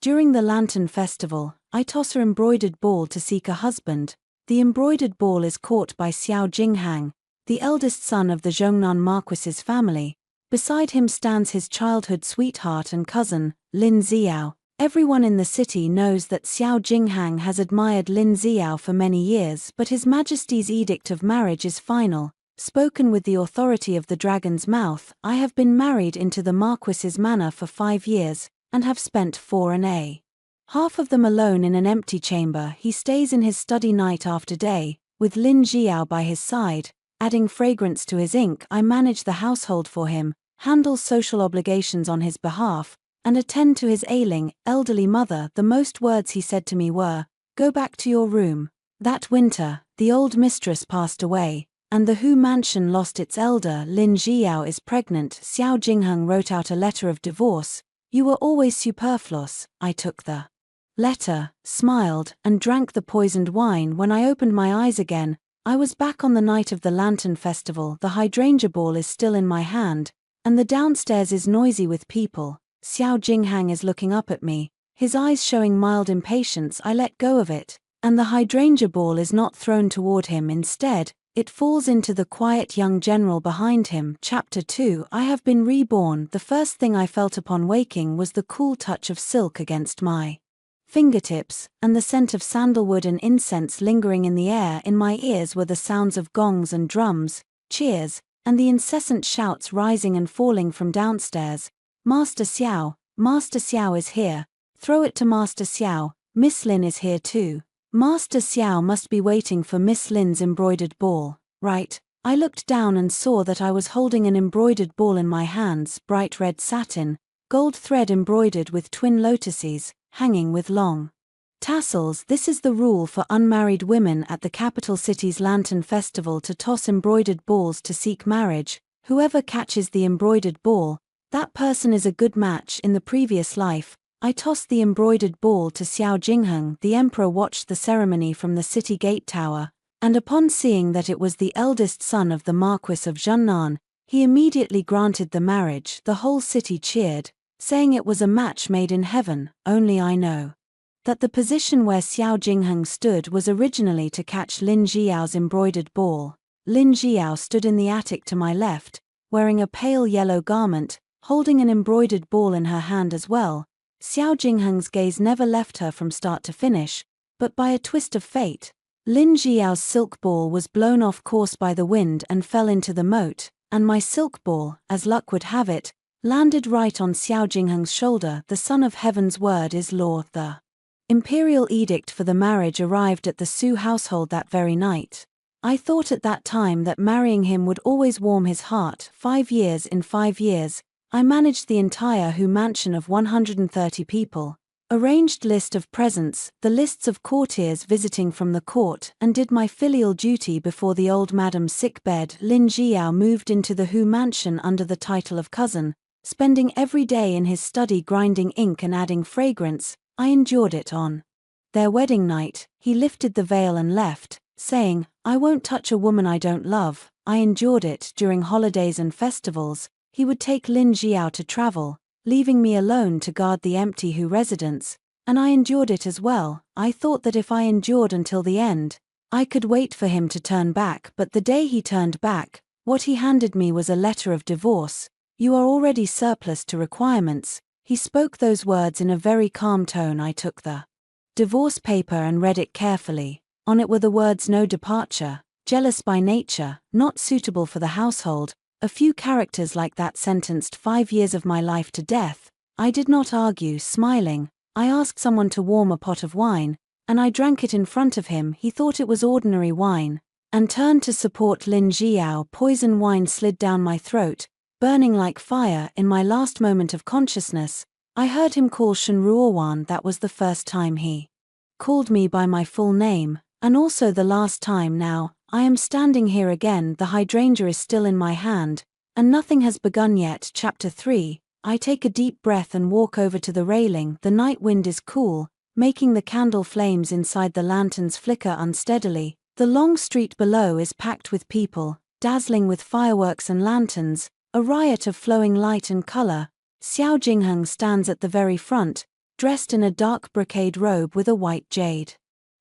During the Lantern Festival, I toss her embroidered ball to seek a husband. The embroidered ball is caught by Xiao Jinghang, the eldest son of the Zhongnan Marquis's family. Beside him stands his childhood sweetheart and cousin, Lin Xiao. Everyone in the city knows that Xiao Jinghang has admired Lin Xiao for many years, but His Majesty's edict of marriage is final, spoken with the authority of the dragon's mouth. I have been married into the Marquis's manor for 5 years, and have spent 4.5 of them alone in an empty chamber. He stays in his study night after day, with Lin Xiao by his side, adding fragrance to his ink. I manage the household for him, handle social obligations on his behalf, and attend to his ailing, elderly mother. The most words he said to me were, "Go back to your room." That winter, the old mistress passed away, and the Hu mansion lost its elder. Lin Xiao is pregnant. Xiao Jingheng wrote out a letter of divorce. "You were always superfluous." I took the letter, smiled, and drank the poisoned wine. When I opened my eyes again, I was back on the night of the Lantern Festival. The hydrangea ball is still in my hand, and the downstairs is noisy with people. Xiao Jinghang is looking up at me, his eyes showing mild impatience. I let go of it, and the hydrangea ball is not thrown toward him. Instead, it falls into the quiet young general behind him. Chapter 2. I have been reborn. The first thing I felt upon waking was the cool touch of silk against my fingertips, and the scent of sandalwood and incense lingering in the air. In my ears were the sounds of gongs and drums, cheers, and the incessant shouts rising and falling from downstairs. "Master Xiao is here. Throw it to Master Xiao. Miss Lin is here too." Master Xiao must be waiting for Miss Lin's embroidered ball, right? I looked down and saw that I was holding an embroidered ball in my hands, bright red satin, gold thread embroidered with twin lotuses, hanging with long tassels. This is the rule for unmarried women at the capital city's Lantern Festival, to toss embroidered balls to seek marriage. Whoever catches the embroidered ball, that person is a good match. In the previous life, I tossed the embroidered ball to Xiao Jingheng. The emperor watched the ceremony from the city gate tower, and upon seeing that it was the eldest son of the Marquis of Zhongnan, he immediately granted the marriage. The whole city cheered, saying it was a match made in heaven. Only I know that the position where Xiao Jingheng stood was originally to catch Lin Xiao's embroidered ball. Lin Xiao stood in the attic to my left, wearing a pale yellow garment, holding an embroidered ball in her hand as well. Xiao Jingheng's gaze never left her from start to finish, but by a twist of fate, Lin Xiao's silk ball was blown off course by the wind and fell into the moat, and my silk ball, as luck would have it, landed right on Xiao Jingheng's shoulder. The Son of Heaven's word is law. The imperial edict for the marriage arrived at the Su household that very night. I thought at that time that marrying him would always warm his heart. 5 years. In 5 years, I managed the entire Hu mansion of 130 people, arranged list of presents, the lists of courtiers visiting from the court, and did my filial duty before the old madam's sick bed. Lin Xiao moved into the Hu mansion under the title of cousin, spending every day in his study grinding ink and adding fragrance. I endured it. On their wedding night, he lifted the veil and left, saying, "I won't touch a woman I don't love." I endured it. During holidays and festivals, he would take Lin Xiao to travel, leaving me alone to guard the empty Hu residence, and I endured it as well. I thought that if I endured until the end, I could wait for him to turn back. But the day he turned back, what he handed me was a letter of divorce. "You are already surplus to requirements." He spoke those words in a very calm tone. I took the divorce paper and read it carefully. On it were the words, "No departure, jealous by nature, not suitable for the household." A few characters like that sentenced 5 years of my life to death. I did not argue. Smiling, I asked someone to warm a pot of wine, and I drank it in front of him. He thought it was ordinary wine, and turned to support Lin Xiao. Poison wine slid down my throat, burning like fire. In my last moment of consciousness, I heard him call Shen Ruowan. That was the first time he called me by my full name, and also the last time. Now, I am standing here again. The hydrangea is still in my hand, and nothing has begun yet. Chapter 3. I take a deep breath and walk over to the railing. The night wind is cool, making the candle flames inside the lanterns flicker unsteadily. The long street below is packed with people, dazzling with fireworks and lanterns, a riot of flowing light and color. Xiao Jingheng stands at the very front, dressed in a dark brocade robe with a white jade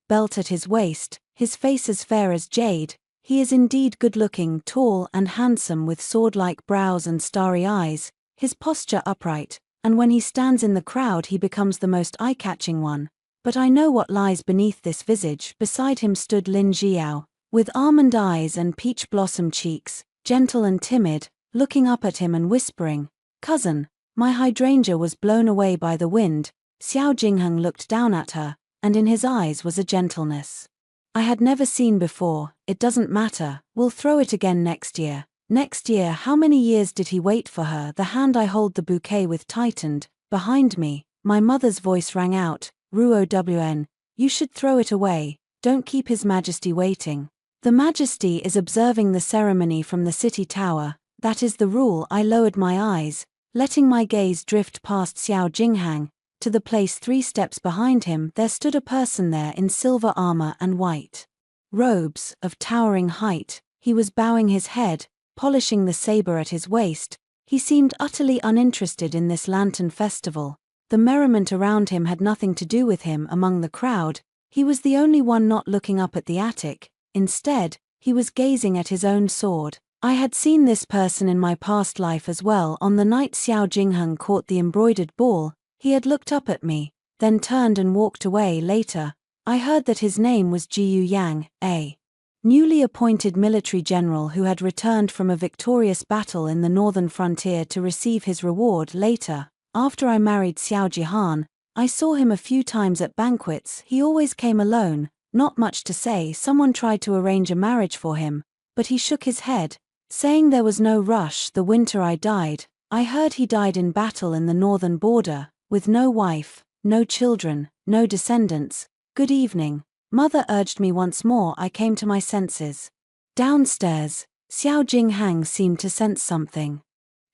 belt at his waist, his face as fair as jade. He is indeed good-looking, tall and handsome with sword-like brows and starry eyes, his posture upright, and when he stands in the crowd he becomes the most eye-catching one. But I know what lies beneath this visage. Beside him stood Lin Jiao, with almond eyes and peach blossom cheeks, gentle and timid, looking up at him and whispering, "Cousin." My hydrangea was blown away by the wind. Xiao Jingheng looked down at her, and in his eyes was a gentleness I had never seen before. "It doesn't matter, we'll throw it again next year." Next year? How many years did he wait for her? The hand I hold the bouquet with tightened. Behind me, my mother's voice rang out, "Ruo Wn, you should throw it away, don't keep His Majesty waiting." The Majesty is observing the ceremony from the city tower, that is the rule. I lowered my eyes, letting my gaze drift past Xiao Jinghang, to the place 3 steps behind him. There stood a person there in silver armor and white robes, of towering height. He was bowing his head, polishing the saber at his waist. He seemed utterly uninterested in this lantern festival. The merriment around him had nothing to do with him. Among the crowd, he was the only one not looking up at the attic. Instead, he was gazing at his own sword. I had seen this person in my past life as well. On the night Xiao Jingheng caught the embroidered ball, he had looked up at me, then turned and walked away. Later, I heard that his name was Jiyu Yang, a newly appointed military general who had returned from a victorious battle in the northern frontier to receive his reward. Later, after I married Xiao Jihan, I saw him a few times at banquets. He always came alone, not much to say. Someone tried to arrange a marriage for him, but he shook his head, saying there was no rush. The winter I died, I heard he died in battle in the northern border, with no wife, no children, no descendants. "Good evening." Mother urged me once more. I came to my senses. Downstairs, Xiao Jinghang seemed to sense something.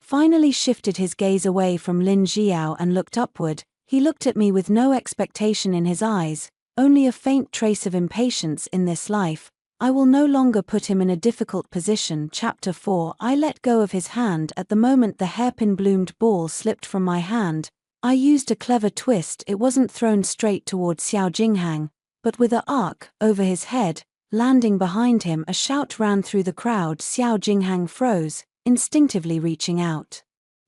Finally shifted his gaze away from Lin Jiao and looked upward. He looked at me with no expectation in his eyes, only a faint trace of impatience. In this life, I will no longer put him in a difficult position. Chapter 4. I let go of his hand. At the moment the hairpin-bloomed ball slipped from my hand, I used a clever twist. It wasn't thrown straight toward Xiao Jinghang, but with an arc over his head, landing behind him. A shout ran through the crowd. Xiao Jinghang froze, instinctively reaching out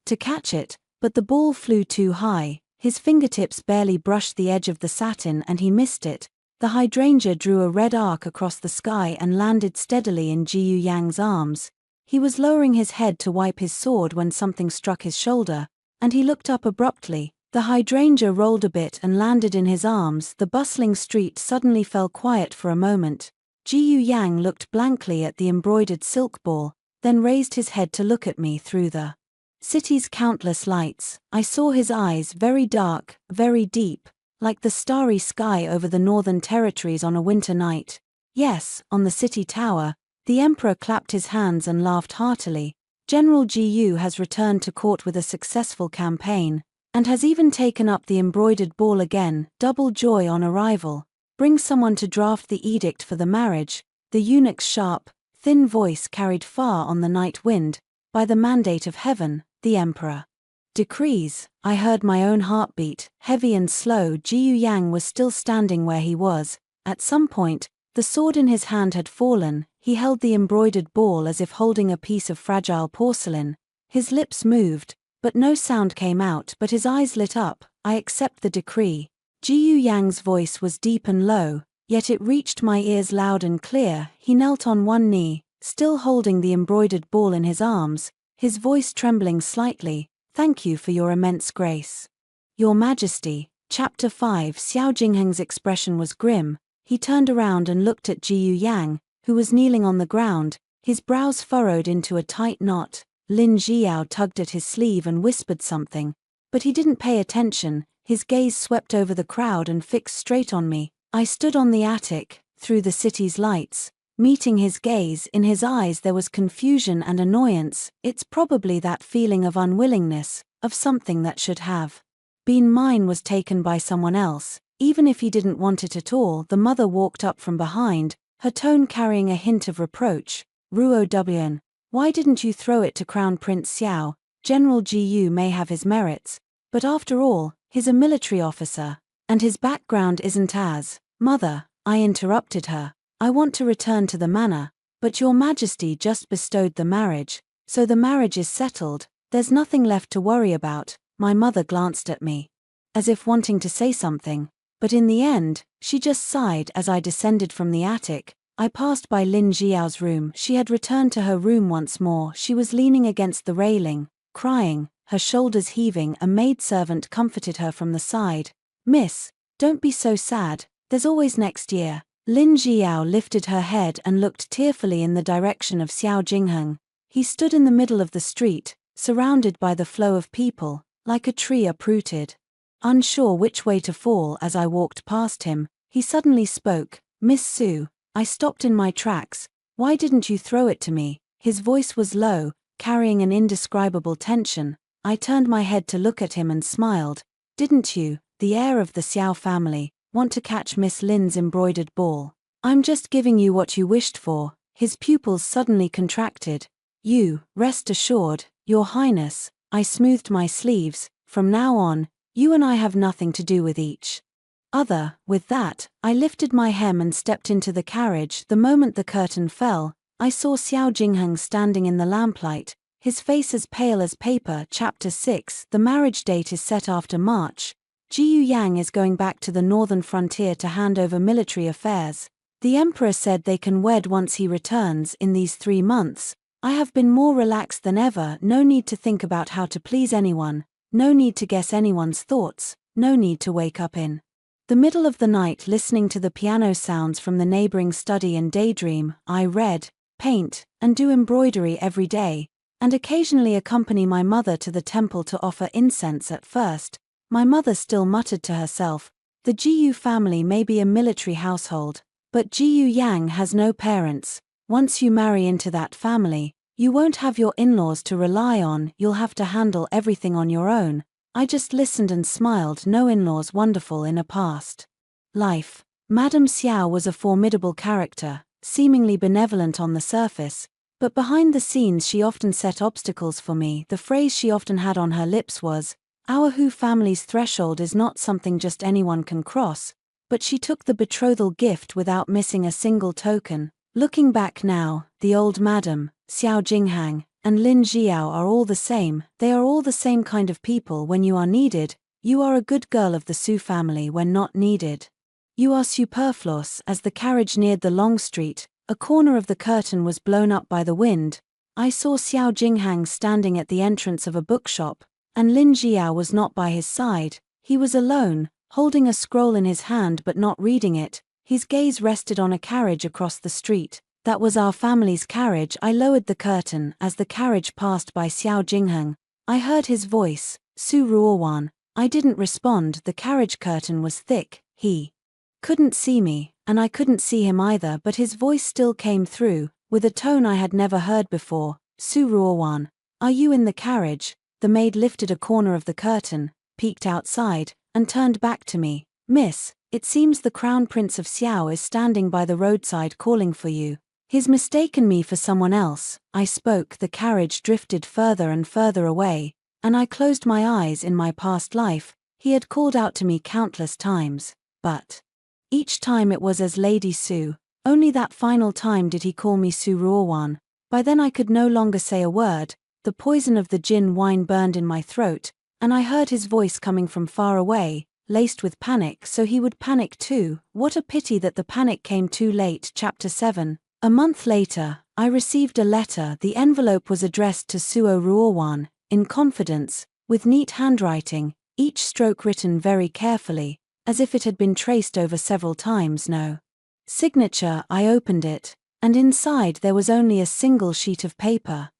to catch it, but the ball flew too high. His fingertips barely brushed the edge of the satin and he missed it. The hydrangea drew a red arc across the sky and landed steadily in Jiyu Yang's arms. He was lowering his head to wipe his sword when something struck his shoulder, and he looked up abruptly. The hydrangea rolled a bit and landed in his arms. The bustling street suddenly fell quiet for a moment. Jiyu Yang looked blankly at the embroidered silk ball, then raised his head to look at me through the city's countless lights. I saw his eyes, very dark, very deep, like the starry sky over the northern territories on a winter night. Yes, on the city tower, the emperor clapped his hands and laughed heartily. General Jiyu has returned to court with a successful campaign, and has even taken up the embroidered ball again. Double joy on arrival. Bring someone to draft the edict for the marriage. The eunuch's sharp, thin voice carried far on the night wind. By the mandate of heaven, the emperor decrees. I heard my own heartbeat, heavy and slow. Jiyu Yang was still standing where he was. At some point, the sword in his hand had fallen. He held the embroidered ball as if holding a piece of fragile porcelain. His lips moved, but no sound came out. But his eyes lit up. I accept the decree. Jiyu Yang's voice was deep and low, yet it reached my ears loud and clear. He knelt on one knee, still holding the embroidered ball in his arms, his voice trembling slightly. Thank you for your immense grace, Your Majesty. Chapter 5. Xiao Jingheng's expression was grim. He turned around and looked at Jiyu Yang, who was kneeling on the ground, his brows furrowed into a tight knot. Lin Jiao tugged at his sleeve and whispered something, but he didn't pay attention. His gaze swept over the crowd and fixed straight on me. I stood on the attic, through the city's lights, meeting his gaze. In his eyes there was confusion and annoyance. It's probably that feeling of unwillingness, of something that should have been mine was taken by someone else, even if he didn't want it at all. The mother walked up from behind, her tone carrying a hint of reproach. Ruo Wn, why didn't you throw it to Crown Prince Xiao? General Jiyu may have his merits, but after all, He's a military officer, and his background isn't as. Mother, I interrupted her. I want to return to the manor, but your majesty just bestowed the marriage, so the marriage is settled, there's nothing left to worry about. My mother glanced at me, as if wanting to say something, but in the end, she just sighed. As I descended from the attic, I passed by Lin Jiao's room. She had returned to her room once more. She was leaning against the railing, crying, her shoulders heaving. A maidservant comforted her from the side. Miss, don't be so sad, there's always next year. Lin Jiao lifted her head and looked tearfully in the direction of Xiao Jingheng. He stood in the middle of the street, surrounded by the flow of people, like a tree uprooted. Unsure which way to fall as I walked past him, he suddenly spoke. Miss Su, I stopped in my tracks. Why didn't you throw it to me? His voice was low, carrying an indescribable tension. I turned my head to look at him and smiled. Didn't you, the heir of the Xiao family, want to catch Miss Lin's embroidered ball? I'm just giving you what you wished for. His pupils suddenly contracted. You, rest assured, Your Highness, I smoothed my sleeves. From now on, you and I have nothing to do with each other. With that, I lifted my hem and stepped into the carriage. The moment the curtain fell, I saw Xiao Jingheng standing in the lamplight, his face as pale as paper. Chapter 6. The marriage date is set after March. Jiyu Yang is going back to the northern frontier to hand over military affairs. The emperor said they can wed once he returns. In these 3 months, I have been more relaxed than ever. No need to think about how to please anyone, no need to guess anyone's thoughts, no need to wake up in the middle of the night listening to the piano sounds from the neighboring study and daydream. I read, paint, and do embroidery every day, and occasionally accompany my mother to the temple to offer incense. At first, my mother still muttered to herself, the Jiyu family may be a military household, but Jiyu Yang has no parents. Once you marry into that family, you won't have your in-laws to rely on, you'll have to handle everything on your own. I just listened and smiled. No in-laws. Wonderful. In a past life, Madame Xiao was a formidable character, seemingly benevolent on the surface, but behind the scenes she often set obstacles for me. The phrase she often had on her lips was, our Hu family's threshold is not something just anyone can cross, but she took the betrothal gift without missing a single token. Looking back now, the old Madame, Xiao Jinghang, and Lin Jiao are all the same. They are all the same kind of people. When you are needed, you are a good girl of the Su family. When not needed, you are superfluous. As the carriage neared the long street, a corner of the curtain was blown up by the wind. I saw Xiao Jinghang standing at the entrance of a bookshop, and Lin Jiao was not by his side. He was alone, holding a scroll in his hand but not reading it. His gaze rested on a carriage across the street. That was our family's carriage. I lowered the curtain. As the carriage passed by Xiao Jingheng, I heard his voice, Su Ruowan. I didn't respond. The carriage curtain was thick. He couldn't see me, and I couldn't see him either, but his voice still came through, with a tone I had never heard before. Su Ruowan, are you in the carriage? The maid lifted a corner of the curtain, peeked outside, and turned back to me. Miss, it seems the Crown Prince of Xiao is standing by the roadside calling for you. He's mistaken me for someone else. I spoke. The carriage drifted further and further away, and I closed my eyes. In my past life, he had called out to me countless times, but each time it was as Lady Su. Only that final time did he call me Su Ruowan. By then I could no longer say a word. The poison of the gin wine burned in my throat, and I heard his voice coming from far away, laced with panic. So he would panic too. What a pity that the panic came too late. Chapter 7. A month later, I received a letter. The envelope was addressed to Suo Ruowan, in confidence, with neat handwriting, each stroke written very carefully, as if it had been traced over several times. No signature. I opened it, and inside there was only a single sheet of paper,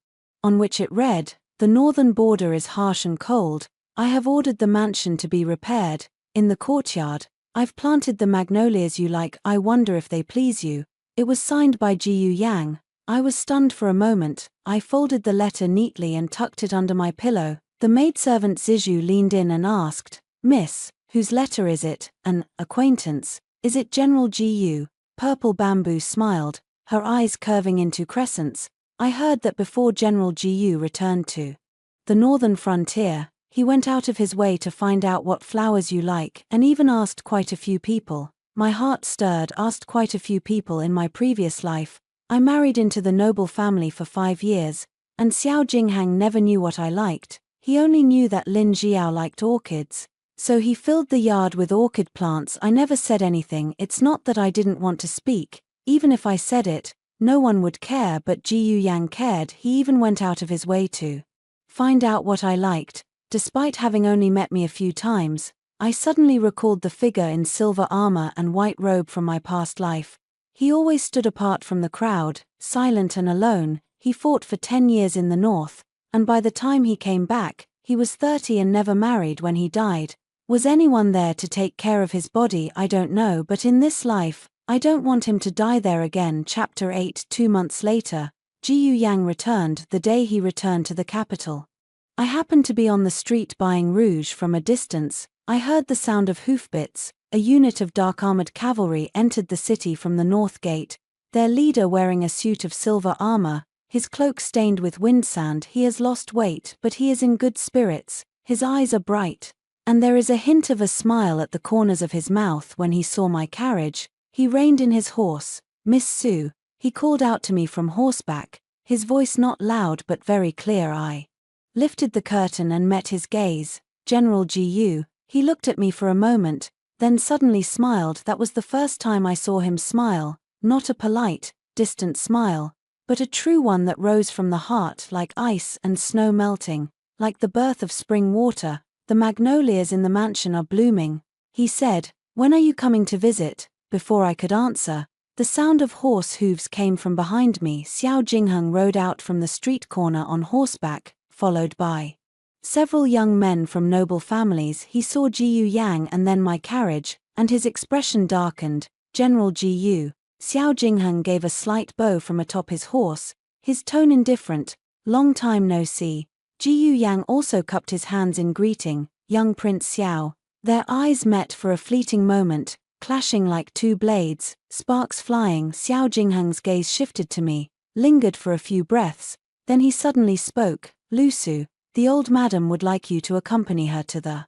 on which it read, the northern border is harsh and cold. I have ordered the mansion to be repaired. In the courtyard, I've planted the magnolias you like. I wonder if they please you. It was signed by Jiyu Yang. I was stunned for a moment. I folded the letter neatly and tucked it under my pillow. The maidservant Zizhu leaned in and asked, Miss, whose letter is it? An acquaintance. Is it General Jiyu? Purple Bamboo smiled, her eyes curving into crescents. I heard that before General Jiyu returned to the northern frontier, He went out of his way to find out what flowers you like and even asked quite a few people. My heart stirred, asked quite a few people in my previous life. I married into the noble family for 5 years, and Xiao Jinghang never knew what I liked. He only knew that Lin Jiao liked orchids. So he filled the yard with orchid plants. I never said anything. It's not that I didn't want to speak. Even if I said it, no one would care, but Jiyu Yang cared. He even went out of his way to find out what I liked. Despite having only met me a few times, I suddenly recalled the figure in silver armor and white robe from my past life. He always stood apart from the crowd, silent and alone. He fought for 10 years in the north, and by the time he came back, he was 30 and never married when he died. Was anyone there to take care of his body? I don't know, but in this life, I don't want him to die there again. Chapter 8. 2 months later, Jiyu Yang returned. The day he returned to the capital, I happened to be on the street buying rouge. From a distance, I heard the sound of hoofbeats. A unit of dark-armored cavalry entered the city from the north gate, their leader wearing a suit of silver armor, his cloak stained with wind sand. He has lost weight, but he is in good spirits. His eyes are bright, and there is a hint of a smile at the corners of his mouth. When he saw my carriage, he reined in his horse. "Miss Su," he called out to me from horseback, his voice not loud but very clear. I lifted the curtain and met his gaze. "General Ji Yu." He looked at me for a moment, then suddenly smiled. That was the first time I saw him smile, not a polite, distant smile, but a true one that rose from the heart, like ice and snow melting, like the birth of spring water. "The magnolias in the mansion are blooming," he said. "When are you coming to visit?" Before I could answer, the sound of horse hooves came from behind me. Xiao Jingheng rode out from the street corner on horseback, followed by several young men from noble families. He saw Jiyu Yang and then my carriage, and his expression darkened. "General Ji Yu." Xiao Jingheng gave a slight bow from atop his horse, his tone indifferent. "Long time no see." Jiyu Yang also cupped his hands in greeting. "Young Prince Xiao." Their eyes met for a fleeting moment, clashing like two blades, sparks flying. Xiao Jingheng's gaze shifted to me, lingered for a few breaths, then he suddenly spoke. "Lu Su, the old madam would like you to accompany her to the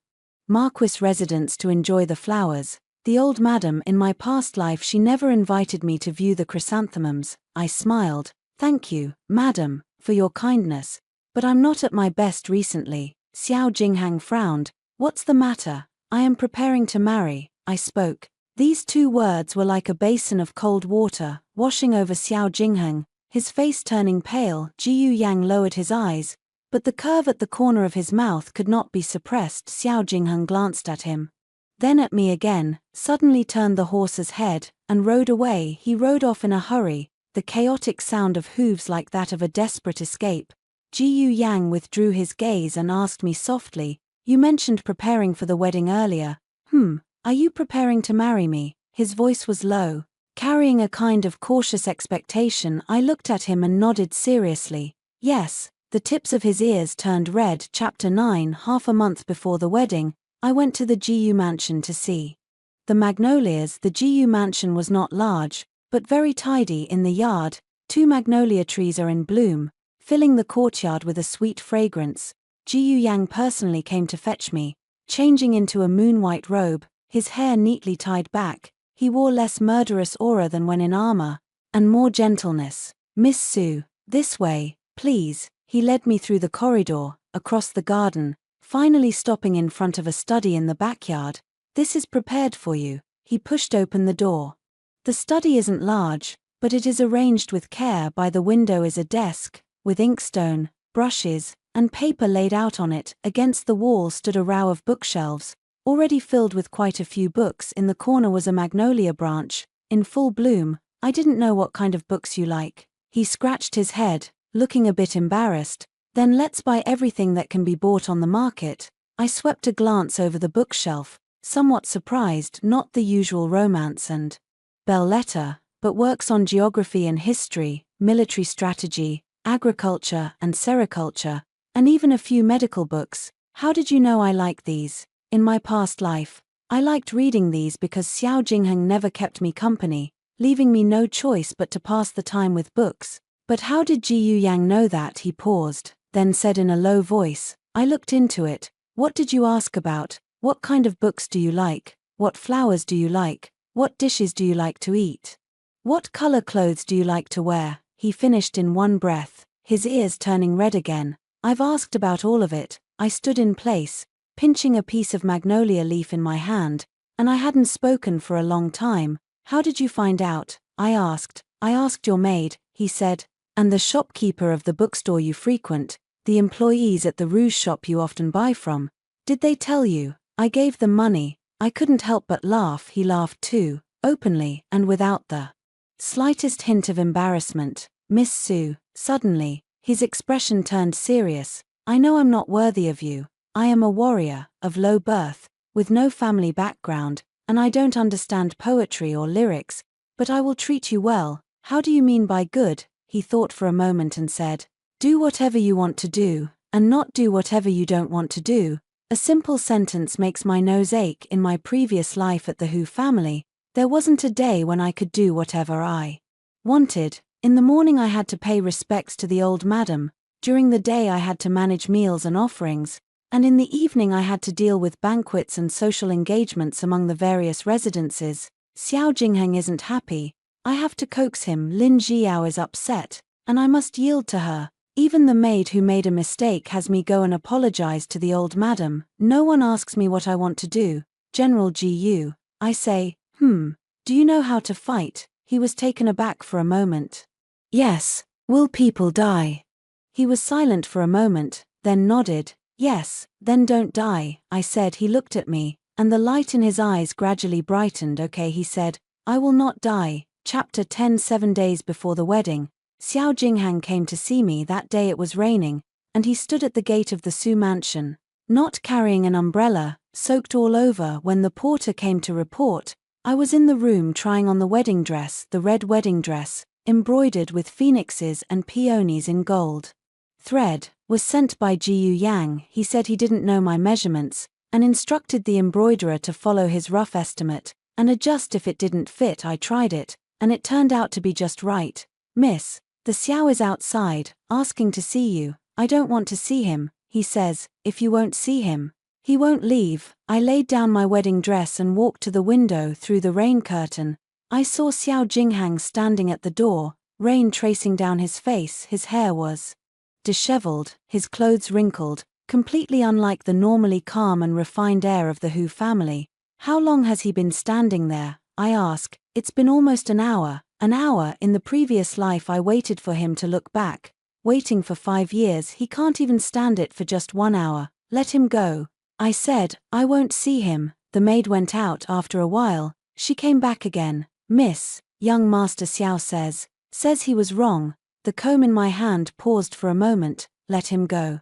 Marquis residence to enjoy the flowers." The old madam, in my past life she never invited me to view the chrysanthemums. I smiled. "Thank you, madam, for your kindness, but I'm not at my best recently." Xiao Jinghang frowned. "What's the matter?" "I am preparing to marry," I spoke. These two words were like a basin of cold water, washing over Xiao Jingheng, his face turning pale. Jiyu Yang lowered his eyes, but the curve at the corner of his mouth could not be suppressed. Xiao Jingheng glanced at him, then at me again, suddenly turned the horse's head, and rode away. He rode off in a hurry, the chaotic sound of hooves like that of a desperate escape. Jiyu Yang withdrew his gaze and asked me softly, "You mentioned preparing for the wedding earlier. Are you preparing to marry me?" His voice was low, carrying a kind of cautious expectation. I looked at him and nodded seriously. "Yes." The tips of his ears turned red. Chapter 9. Half a month before the wedding, I went to the Jiyu mansion to see the magnolias. The Jiyu mansion was not large, but very tidy. In the yard, 2 magnolia trees are in bloom, filling the courtyard with a sweet fragrance. Jiyu Yang personally came to fetch me, changing into a moon-white robe, his hair neatly tied back. He wore less murderous aura than when in armor, and more gentleness. "Miss Su, this way, please." He led me through the corridor, across the garden, finally stopping in front of a study in the backyard. "This is prepared for you." He pushed open the door. The study isn't large, but it is arranged with care. By the window is a desk, with inkstone, brushes, and paper laid out on it. Against the wall stood a row of bookshelves, already filled with quite a few books. In the corner was a magnolia branch, in full bloom. "I didn't know what kind of books you like." He scratched his head, looking a bit embarrassed. "Then let's buy everything that can be bought on the market." I swept a glance over the bookshelf, somewhat surprised. Not the usual romance and belles lettres, but works on geography and history, military strategy, agriculture and sericulture, and even a few medical books. "How did you know I like these?" "In my past life, I liked reading these because Xiao Jingheng never kept me company, leaving me no choice but to pass the time with books." "But how did Jiyu Yang know that?" He paused, then said in a low voice, "I looked into it." What did you ask about? What kind of books do you like? What flowers do you like? What dishes do you like to eat? What color clothes do you like to wear? He finished in one breath, his ears turning red again. I've asked about all of it. I stood in place, pinching a piece of magnolia leaf in my hand, and I hadn't spoken for a long time. How did you find out? I asked. I asked your maid, he said, and the shopkeeper of the bookstore you frequent, the employees at the rouge shop you often buy from. Did they tell you? I gave them money. I couldn't help but laugh. He laughed too, openly and without the slightest hint of embarrassment. Miss Sue, suddenly, his expression turned serious. I know I'm not worthy of you. I am a warrior, of low birth, with no family background, and I don't understand poetry or lyrics, but I will treat you well. How do you mean by good? He thought for a moment and said, do whatever you want to do, and not do whatever you don't want to do. A simple sentence makes my nose ache. In my previous life at the Who family, there wasn't a day when I could do whatever I wanted. In the morning I had to pay respects to the old madam, during the day I had to manage meals and offerings, and in the evening I had to deal with banquets and social engagements among the various residences. Xiao Jingheng isn't happy. I have to coax him. Lin Jiao is upset, and I must yield to her. Even the maid who made a mistake has me go and apologize to the old madam. No one asks me what I want to do. General Gu. I say, do you know how to fight? He was taken aback for a moment. Yes. Will people die? He was silent for a moment, then nodded. Yes, then don't die, I said. He looked at me, and the light in his eyes gradually brightened. Okay, he said, I will not die. Chapter 10. 7 days before the wedding, Xiao Jinghang came to see me. That day it was raining, and he stood at the gate of the Su mansion, not carrying an umbrella, soaked all over. When the porter came to report, I was in the room trying on the wedding dress, the red wedding dress, embroidered with phoenixes and peonies in gold thread, was sent by Jiyu Yang. He said he didn't know my measurements, and instructed the embroiderer to follow his rough estimate, and adjust if it didn't fit. I tried it, and it turned out to be just right. Miss, the Xiao is outside, asking to see you. I don't want to see him, he says. If you won't see him, he won't leave. I laid down my wedding dress and walked to the window. Through the rain curtain, I saw Xiao Jinghang standing at the door, rain tracing down his face. His hair was disheveled, his clothes wrinkled, completely unlike the normally calm and refined air of the Hu family. How long has he been standing there? I ask. It's been almost an hour. An hour. In the previous life I waited for him to look back. Waiting for 5 years. He can't even stand it for just 1 hour. Let him go. I said, I won't see him. The maid went out. After a while, she came back again. Miss, young Master Xiao says he was wrong. The comb in my hand paused for a moment. Let him go.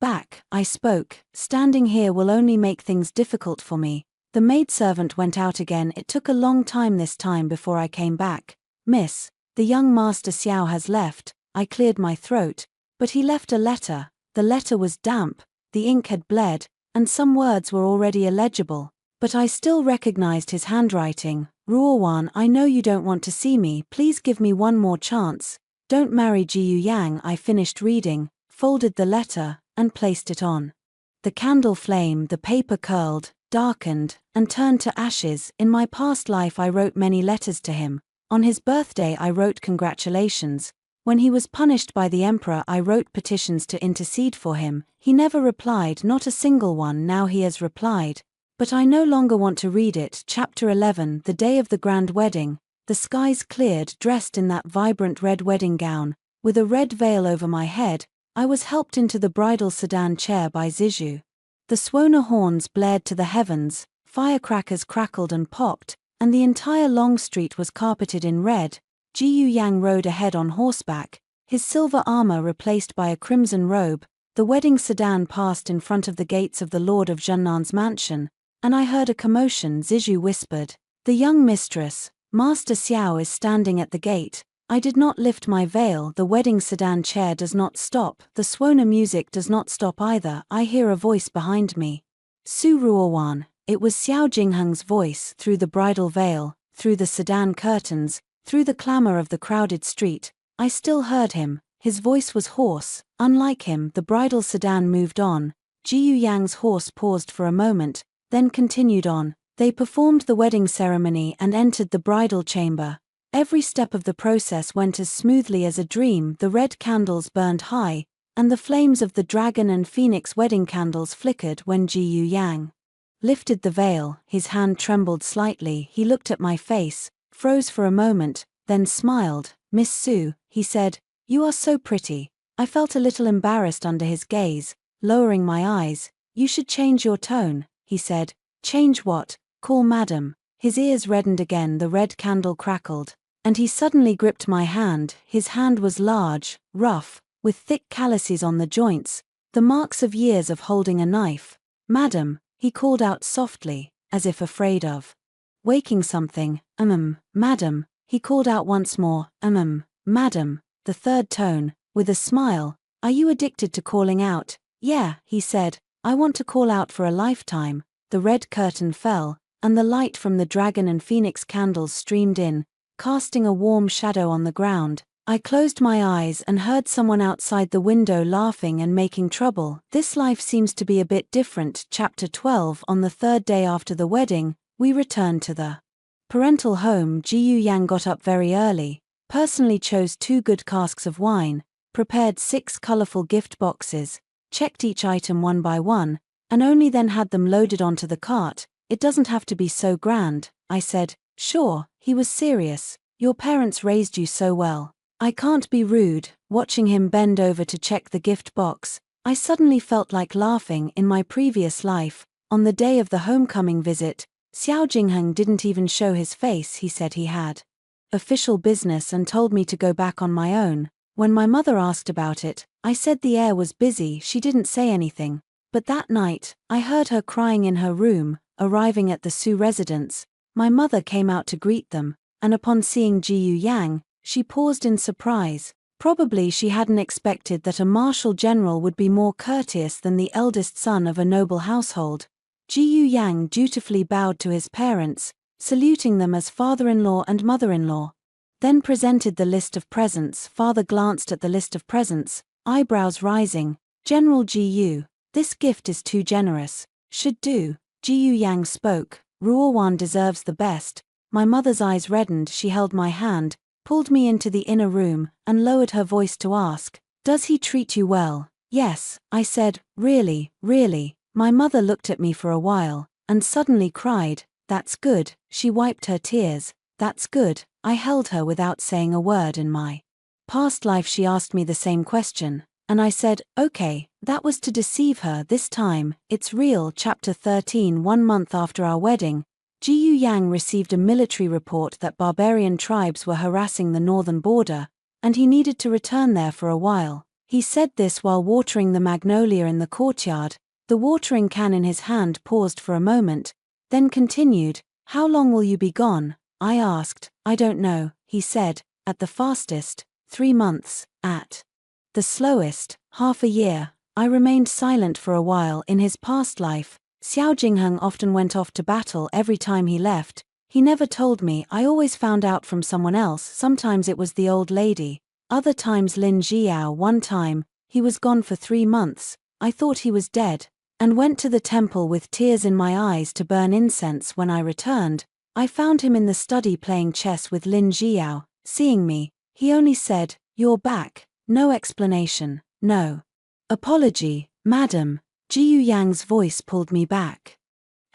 Back, I spoke. Standing here will only make things difficult for me. The maidservant went out again. It took a long time this time before I came back. Miss, the young Master Xiao has left. I cleared my throat, but he left a letter. The letter was damp, the ink had bled, and some words were already illegible. But I still recognized his handwriting. Ruowan, I know you don't want to see me. Please give me one more chance. Don't marry Jiyu Yang. I finished reading, folded the letter, and placed it on the candle flame. The paper curled, darkened, and turned to ashes. In my past life I wrote many letters to him. On his birthday I wrote congratulations. When he was punished by the emperor I wrote petitions to intercede for him. He never replied, not a single one. Now he has replied. But I no longer want to read it. Chapter 11. The day of the grand wedding. The skies cleared. Dressed in that vibrant red wedding gown, with a red veil over my head, I was helped into the bridal sedan chair by Zizhu. The Swana horns blared to the heavens, firecrackers crackled and popped, and the entire long street was carpeted in red. Jiyu Yang rode ahead on horseback, his silver armor replaced by a crimson robe. The wedding sedan passed in front of the gates of the Lord of Zhennan's mansion, and I heard a commotion. Zizhu whispered, "The young mistress, Master Xiao, is standing at the gate." I did not lift my veil. The wedding sedan chair does not stop. The Swana music does not stop either. I hear a voice behind me. Su Ruowan. It was Xiao Jingheng's voice. Through the bridal veil, through the sedan curtains, through the clamor of the crowded street, I still heard him. His voice was hoarse. Unlike him, the bridal sedan moved on. Jiyu Yang's horse paused for a moment, then continued on. They performed the wedding ceremony and entered the bridal chamber. Every step of the process went as smoothly as a dream. The red candles burned high, and the flames of the dragon and phoenix wedding candles flickered when Jiyu Yang lifted the veil. His hand trembled slightly. He looked at my face, froze for a moment, then smiled. "Miss Su," he said, "you are so pretty." I felt a little embarrassed under his gaze, lowering my eyes. "You should change your tone," he said. "Change what?" "Call madam." His ears reddened again. The red candle crackled, and he suddenly gripped my hand. His hand was large, rough, with thick calluses on the joints, the marks of years of holding a knife. "Madam," he called out softly, as if afraid of waking something. Madam," he called out once more. Madam," the third tone, with a smile. "Are you addicted to calling out?" "Yeah," he said, "I want to call out for a lifetime." The red curtain fell, and the light from the dragon and phoenix candles streamed in, casting a warm shadow on the ground. I closed my eyes and heard someone outside the window laughing and making trouble. This life seems to be a bit different. Chapter 12. On the third day after the wedding, we returned to the parental home. Jiyu Yang got up very early, personally chose 2 good casks of wine, prepared 6 colorful gift boxes, checked each item one by one, and only then had them loaded onto the cart. "It doesn't have to be so grand," I said. "Sure," he was serious. "Your parents raised you so well. I can't be rude." Watching him bend over to check the gift box, I suddenly felt like laughing. In my previous life, on the day of the homecoming visit, Xiao Jingheng didn't even show his face. He said he had official business and told me to go back on my own. When my mother asked about it, I said the air was busy. She didn't say anything. But that night, I heard her crying in her room. Arriving at the Su residence, my mother came out to greet them, and upon seeing Jiyu Yang, she paused in surprise. Probably she hadn't expected that a marshal general would be more courteous than the eldest son of a noble household. Jiyu Yang dutifully bowed to his parents, saluting them as father-in-law and mother-in-law. Then presented the list of presents. Father glanced at the list of presents, eyebrows rising. "General Jiyu, this gift is too generous. Should do." Jiyu Yang spoke. "Ruowan deserves the best." My mother's eyes reddened. She held my hand, pulled me into the inner room, and lowered her voice to ask, "Does he treat you well?" "Yes," I said. "Really, really." My mother looked at me for a while, and suddenly cried, "That's good." She wiped her tears. "That's good." I held her without saying a word. In my past life she asked me the same question, and I said, "Okay." That was to deceive her. This time, it's real. Chapter 13. 1 month after our wedding, Jiyu Yang received a military report that barbarian tribes were harassing the northern border, and he needed to return there for a while. He said this while watering the magnolia in the courtyard. The watering can in his hand paused for a moment, then continued. "How long will you be gone?" I asked. "I don't know," he said. "At the fastest, 3 months. At the slowest, half a year." I remained silent for a while. In his past life, Xiao Jingheng often went off to battle. Every time he left, he never told me. I always found out from someone else. Sometimes it was the old lady, other times Lin Jiao. One time, he was gone for 3 months. I thought he was dead, and went to the temple with tears in my eyes to burn incense. When I returned, I found him in the study playing chess with Lin Jiao. Seeing me, he only said, "You're back." No explanation, no apology. "Madam," Jiyu Yang's voice pulled me back.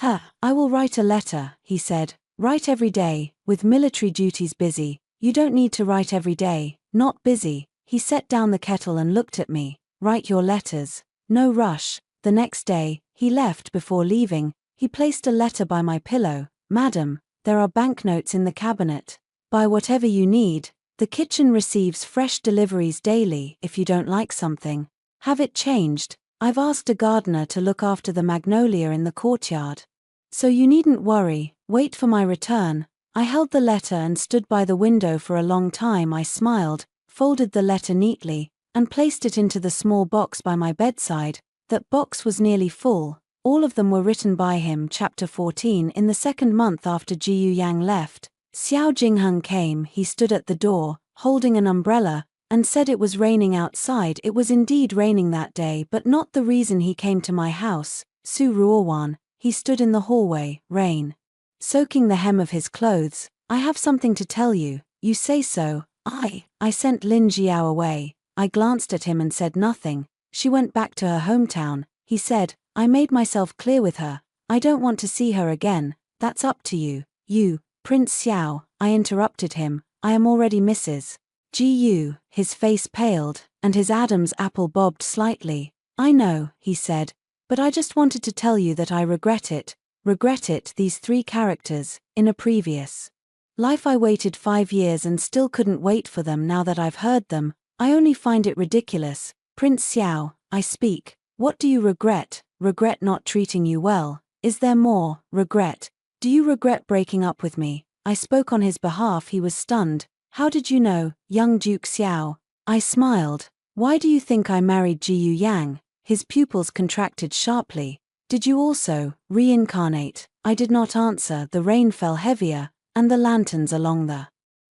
"I will write a letter," he said. "Write every day. With military duties busy, you don't need to write every day." "Not busy." He set down the kettle and looked at me. "Write your letters. No rush." The next day, he left. Before leaving, he placed a letter by my pillow. "Madam, there are banknotes in the cabinet. Buy whatever you need. The kitchen receives fresh deliveries daily. If you don't like something, have it changed. I've asked a gardener to look after the magnolia in the courtyard. So you needn't worry. Wait for my return." I held the letter and stood by the window for a long time. I smiled, folded the letter neatly, and placed it into the small box by my bedside. That box was nearly full. All of them were written by him. Chapter 14. In the 2nd month after Jiyu Yang left, Xiao Jingheng came. He stood at the door, holding an umbrella, and said it was raining outside. It was indeed raining that day, but not the reason he came to my house. Su Ruowan, he stood in the hallway, rain soaking the hem of his clothes. I have something to tell you. You say so. I sent Lin Jiao away. I glanced at him and said nothing. She went back to her hometown, he said. I made myself clear with her. I don't want to see her again. That's up to you. You, Prince Xiao, I interrupted him. I am already Mrs. Gu. His face paled, and his Adam's apple bobbed slightly. I know, he said. But I just wanted to tell you that I regret it. Regret it. These three characters, in a previous life I waited 5 years and still couldn't wait for them. Now that I've heard them, I only find it ridiculous. Prince Xiao, I speak. What do you regret? Regret not treating you well. Is there more? Regret? Do you regret breaking up with me? I spoke on his behalf. He was stunned. How did you know, young Duke Xiao? I smiled. Why do you think I married Jiyu Yang? His pupils contracted sharply. Did you also reincarnate? I did not answer. The rain fell heavier, and the lanterns along the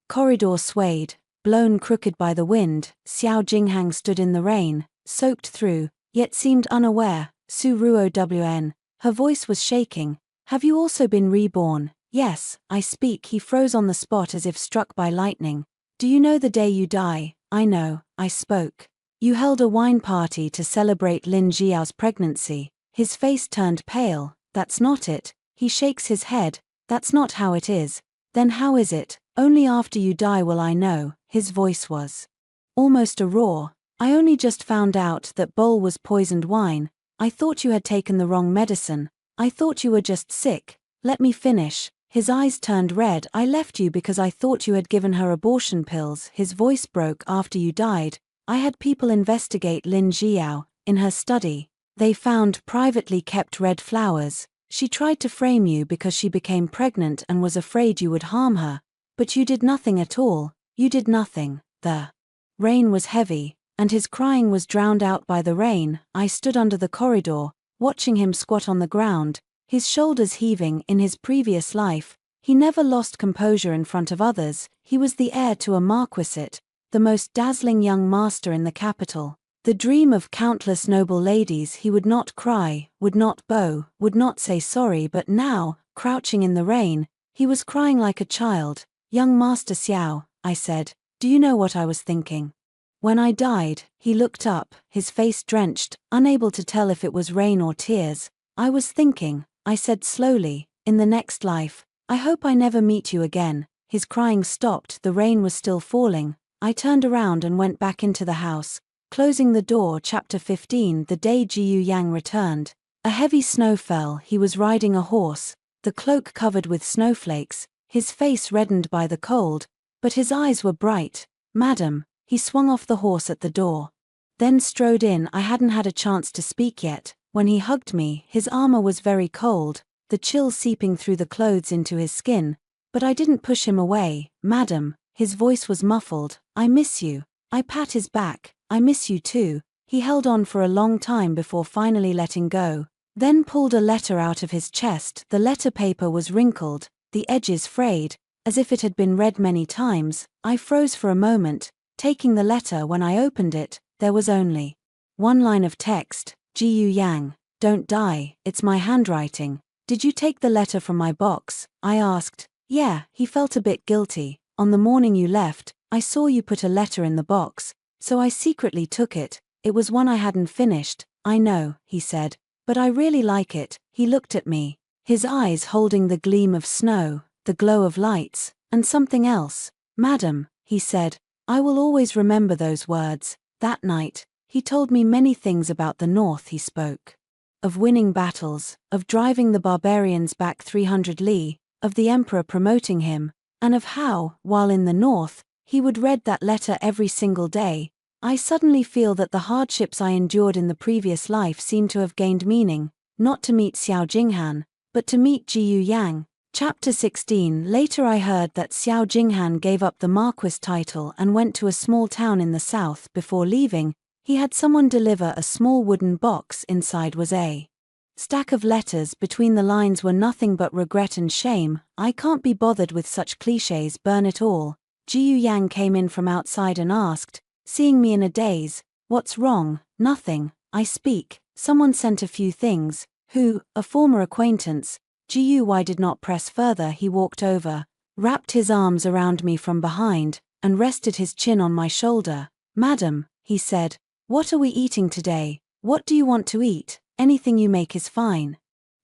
corridor swayed, blown crooked by the wind. Xiao Jinghang stood in the rain, soaked through, yet seemed unaware. Su Ruo Wn. Her voice was shaking. Have you also been reborn? Yes, I speak. He froze on the spot as if struck by lightning. Do you know the day you die? I know, I spoke. You held a wine party to celebrate Lin Jiao's pregnancy. His face turned pale. That's not it. He shakes his head. That's not how it is. Then how is it? Only after you die will I know. His voice was almost a roar. I only just found out that bowl was poisoned wine. I thought you had taken the wrong medicine. I thought you were just sick. Let me finish. His eyes turned red. I left you because I thought you had given her abortion pills. His voice broke. After you died, I had people investigate Lin Jiao. In her study, they found privately kept red flowers. She tried to frame you because she became pregnant and was afraid you would harm her. But you did nothing at all. You did nothing. The rain was heavy, and his crying was drowned out by the rain. I stood under the corridor, watching him squat on the ground, his shoulders heaving. In his previous life, he never lost composure in front of others. He was the heir to a marquisate, the most dazzling young master in the capital. The dream of countless noble ladies. He would not cry, would not bow, would not say sorry. But now, crouching in the rain, he was crying like a child. Young Master Xiao, I said, do you know what I was thinking? When I died, he looked up, his face drenched, unable to tell if it was rain or tears. I was thinking, I said slowly, in the next life, I hope I never meet you again. His crying stopped. The rain was still falling. I turned around and went back into the house, closing the door. Chapter 15. The day Jiyu Yang returned, a heavy snow fell. He was riding a horse, the cloak covered with snowflakes, his face reddened by the cold, but his eyes were bright. Madam, he swung off the horse at the door, then strode in. I hadn't had a chance to speak yet. When he hugged me, his armor was very cold, the chill seeping through the clothes into his skin, but I didn't push him away. Madam, his voice was muffled, I miss you. I pat his back. I miss you too. He held on for a long time before finally letting go, then pulled a letter out of his chest. The letter paper was wrinkled, the edges frayed, as if it had been read many times. I froze for a moment, taking the letter. When I opened it, there was only one line of text. Jiyu Yang, don't die. It's my handwriting. Did you take the letter from my box? I asked. Yeah. He felt a bit guilty. On the morning you left, I saw you put a letter in the box, so I secretly took it. It was one I hadn't finished. I know, he said, but I really like it. He looked at me, his eyes holding the gleam of snow, the glow of lights, and something else. Madam, he said, I will always remember those words. That night, he told me many things about the North. He spoke of winning battles, of driving the barbarians back 300 li, of the emperor promoting him, and of how, while in the North, he would read that letter every single day. I suddenly feel that the hardships I endured in the previous life seem to have gained meaning, not to meet Xiao Jinghan, but to meet Jiyu Yang. Chapter 16. Later I heard that Xiao Jinghan gave up the Marquis title and went to a small town in the south. Before leaving, he had someone deliver a small wooden box. Inside was a stack of letters. Between the lines were nothing but regret and shame. I can't be bothered with such clichés. Burn it all. Jiyu Yang came in from outside and asked, seeing me in a daze. What's wrong? Nothing, I speak. Someone sent a few things. Who? A former acquaintance. Guy did not press further. He walked over, wrapped his arms around me from behind, and rested his chin on my shoulder. Madam, he said, what are we eating today? What do you want to eat? Anything you make is fine.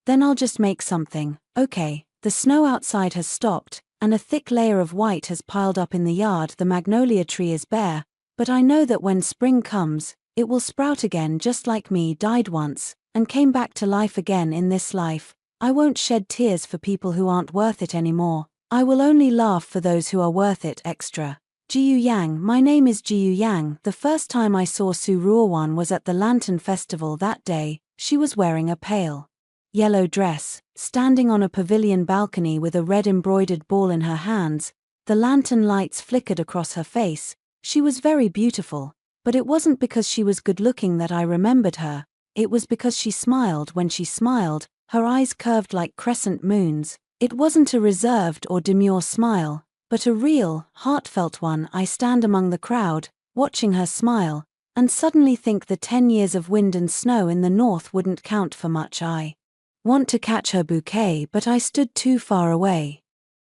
Then I'll just make something, okay? The snow outside has stopped, and a thick layer of white has piled up in the yard. The magnolia tree is bare, but I know that when spring comes, it will sprout again, just like me. Died once, and came back to life again in this life. I won't shed tears for people who aren't worth it anymore. I will only laugh for those who are worth it. Extra. Jiu Yang. My name is Jiu Yang. The first time I saw Su Ruowan was at the Lantern Festival that day. She was wearing a pale yellow dress, standing on a pavilion balcony with a red embroidered ball in her hands. The lantern lights flickered across her face. She was very beautiful, but it wasn't because she was good-looking that I remembered her. It was because she smiled. When she smiled, her eyes curved like crescent moons. It wasn't a reserved or demure smile, but a real, heartfelt one. I stand among the crowd, watching her smile, and suddenly think the 10 years of wind and snow in the north wouldn't count for much. I want to catch her bouquet, but I stood too far away.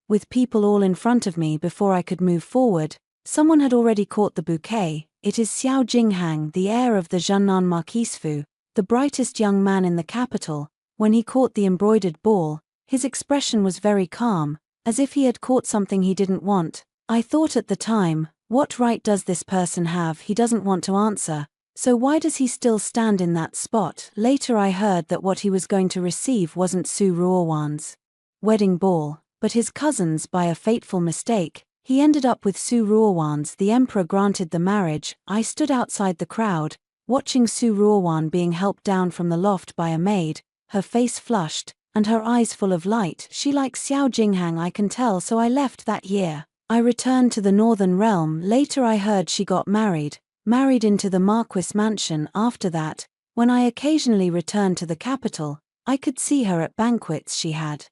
With people all in front of me before I could move forward, someone had already caught the bouquet. It is Xiao Jinghang, the heir of the Zhennan Marquisfu, the brightest young man in the capital. When he caught the embroidered ball, his expression was very calm, as if he had caught something he didn't want. I thought at the time, what right does this person have? He doesn't want to answer, so why does he still stand in that spot? Later I heard that what he was going to receive wasn't Su Ruowan's wedding ball, but his cousin's. By a fateful mistake, he ended up with Su Ruowan's. The emperor granted the marriage. I stood outside the crowd, watching Su Ruowan being helped down from the loft by a maid, her face flushed, and her eyes full of light. She likes Xiao Jinghang, I can tell, so I left that year. I returned to the northern realm. Later I heard she got married into the Marquis mansion. After that, when I occasionally returned to the capital, I could see her at banquets. She had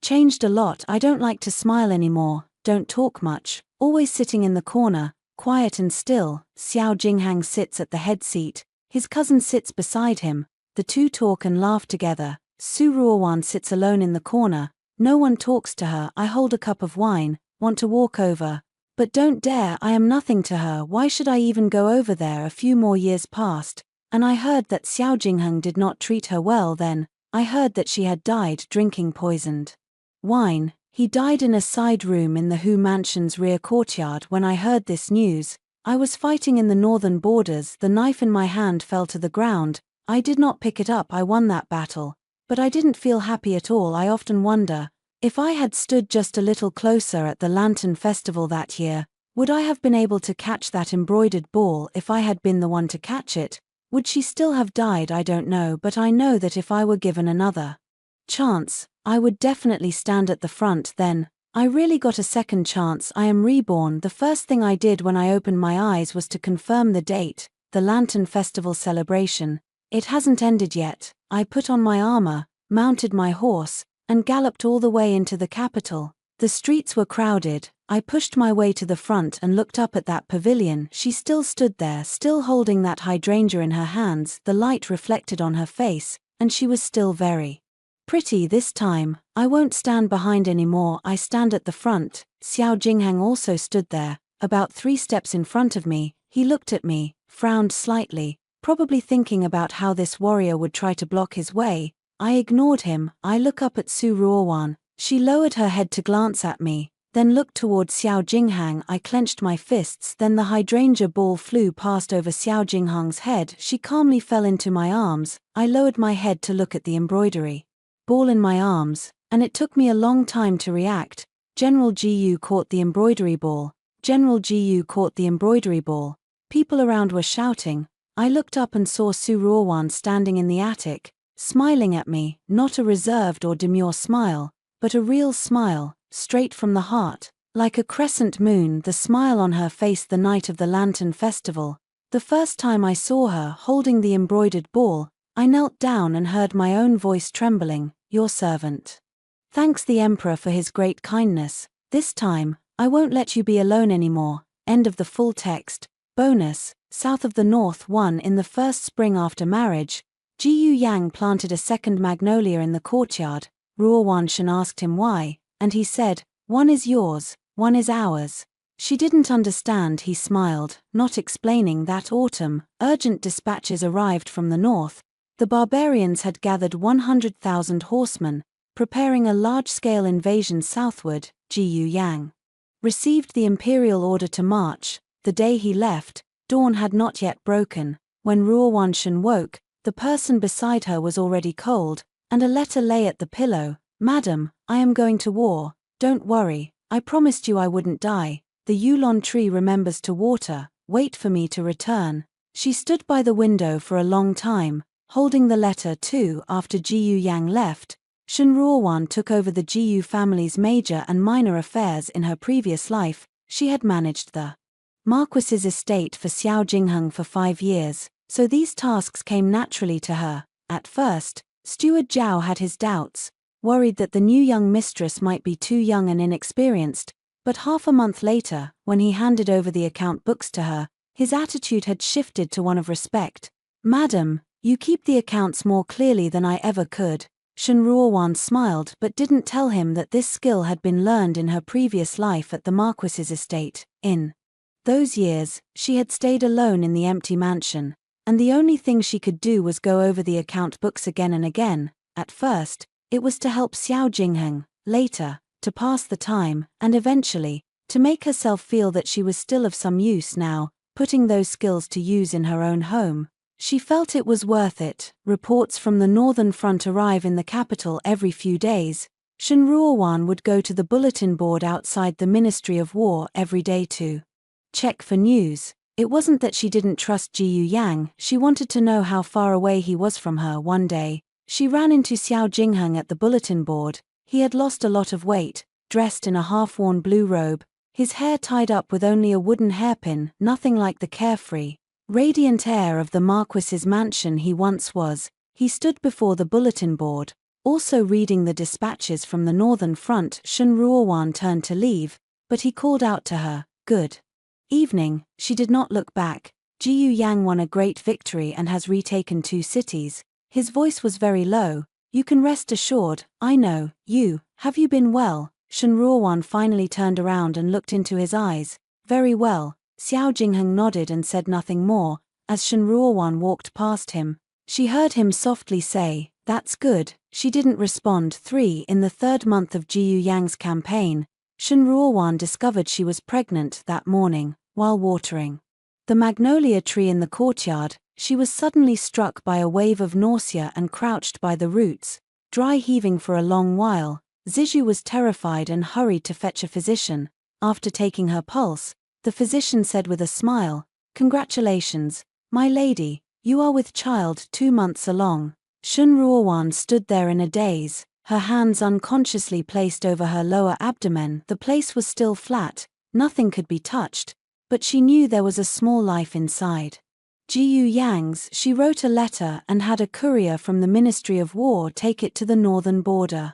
changed a lot. I don't like to smile anymore, don't talk much, always sitting in the corner, quiet and still. Xiao Jinghang sits at the head seat, his cousin sits beside him, the two talk and laugh together. Su Ruowan sits alone in the corner, no one talks to her. I hold a cup of wine, want to walk over, but don't dare. I am nothing to her. Why should I even go over there? A few more years passed, and I heard that Xiao Jingheng did not treat her well. Then I heard that she had died drinking poisoned wine. He died in a side room in the Hu Mansion's rear courtyard. When I heard this news, I was fighting in the northern borders. The knife in my hand fell to the ground. I did not pick it up. I won that battle, but I didn't feel happy at all. I often wonder, if I had stood just a little closer at the Lantern Festival that year, would I have been able to catch that embroidered ball? If I had been the one to catch it, would she still have died? I don't know, but I know that if I were given another chance, I would definitely stand at the front. Then, I really got a second chance. I am reborn. The first thing I did when I opened my eyes was to confirm the date, the Lantern Festival celebration. It hasn't ended yet. I put on my armor, mounted my horse, and galloped all the way into the capital. The streets were crowded. I pushed my way to the front and looked up at that pavilion. She still stood there, still holding that hydrangea in her hands. The light reflected on her face, and she was still very pretty this time. I won't stand behind anymore. I stand at the front. Xiao Jingheng also stood there, about 3 steps in front of me. He looked at me, frowned slightly, probably thinking about how this warrior would try to block his way. I ignored him. I look up at Su Ruowan. She lowered her head to glance at me, then looked toward Xiao Jinghang. I clenched my fists. Then the hydrangea ball flew past over Xiao Jinghang's head. She calmly fell into my arms. I lowered my head to look at the embroidery ball in my arms, and it took me a long time to react. General Gu caught the embroidery ball. General Gu caught the embroidery ball. People around were shouting. I looked up and saw Su Ruowan standing in the attic, smiling at me, not a reserved or demure smile, but a real smile, straight from the heart, like a crescent moon. The smile on her face the night of the Lantern Festival. The first time I saw her holding the embroidered ball, I knelt down and heard my own voice trembling, "Your servant. Thanks the Emperor for his great kindness. This time, I won't let you be alone anymore." End of the full text. Bonus, south of the North One in the first spring after marriage, Ji Yang planted a second magnolia in the courtyard. Ruo Wanshan asked him why, and he said, "One is yours, one is ours." She didn't understand. He smiled, not explaining that autumn, urgent dispatches arrived from the north. The barbarians had gathered 100,000 horsemen, preparing a large-scale invasion southward. Ji Yang received the imperial order to march. The day he left, dawn had not yet broken. When Ruo Wanshan woke, the person beside her was already cold, and a letter lay at the pillow. "Madam, I am going to war. Don't worry, I promised you I wouldn't die. The Yulon tree remembers to water. Wait for me to return." She stood by the window for a long time, holding the letter too. After Ji Yang left, Shen Ruowan took over the Jiyu family's major and minor affairs. In her previous life, she had managed the Marquis's estate for Xiao Jingheng for 5 years, so these tasks came naturally to her. At first, Steward Zhao had his doubts, worried that the new young mistress might be too young and inexperienced, but half a month later, when he handed over the account books to her, his attitude had shifted to one of respect. "Madam, you keep the accounts more clearly than I ever could." Shen Ruowan smiled but didn't tell him that this skill had been learned in her previous life at the Marquis's estate. In those years, she had stayed alone in the empty mansion, and the only thing she could do was go over the account books again and again. At first, it was to help Xiao Jingheng, later, to pass the time, and eventually, to make herself feel that she was still of some use now, putting those skills to use in her own home. She felt it was worth it. Reports from the Northern Front arrive in the capital every few days. Shen Ruowan would go to the bulletin board outside the Ministry of War every day to check for news. It wasn't that she didn't trust Ji Yang, she wanted to know how far away he was from her. One day, she ran into Xiao Jingheng at the bulletin board. He had lost a lot of weight, dressed in a half-worn blue robe, his hair tied up with only a wooden hairpin, nothing like the carefree, radiant air of the Marquis's mansion he once was. He stood before the bulletin board, also reading the dispatches from the Northern Front. Shen Ruowan turned to leave, but he called out to her, "Good evening." She did not look back. "Ji Yang won a great victory and has retaken 2 cities. His voice was very low. "You can rest assured, I know, you. Have you been well?" Shen Ruowan finally turned around and looked into his eyes. "Very well." Xiao Jingheng nodded and said nothing more. As Shen Ruowan walked past him, she heard him softly say, "That's good." She didn't respond. 3 In the 3rd month of Ji Yang's campaign, Shen Ruowan discovered she was pregnant that morning. While watering the magnolia tree in the courtyard, she was suddenly struck by a wave of nausea and crouched by the roots, dry heaving for a long while. Zizhu was terrified and hurried to fetch a physician. After taking her pulse, the physician said with a smile, "Congratulations, my lady, you are with child 2 months along." Shen Ruowan stood there in a daze, her hands unconsciously placed over her lower abdomen. The place was still flat, nothing could be touched, but she knew there was a small life inside. Ji Yang's. She wrote a letter and had a courier from the Ministry of War take it to the northern border.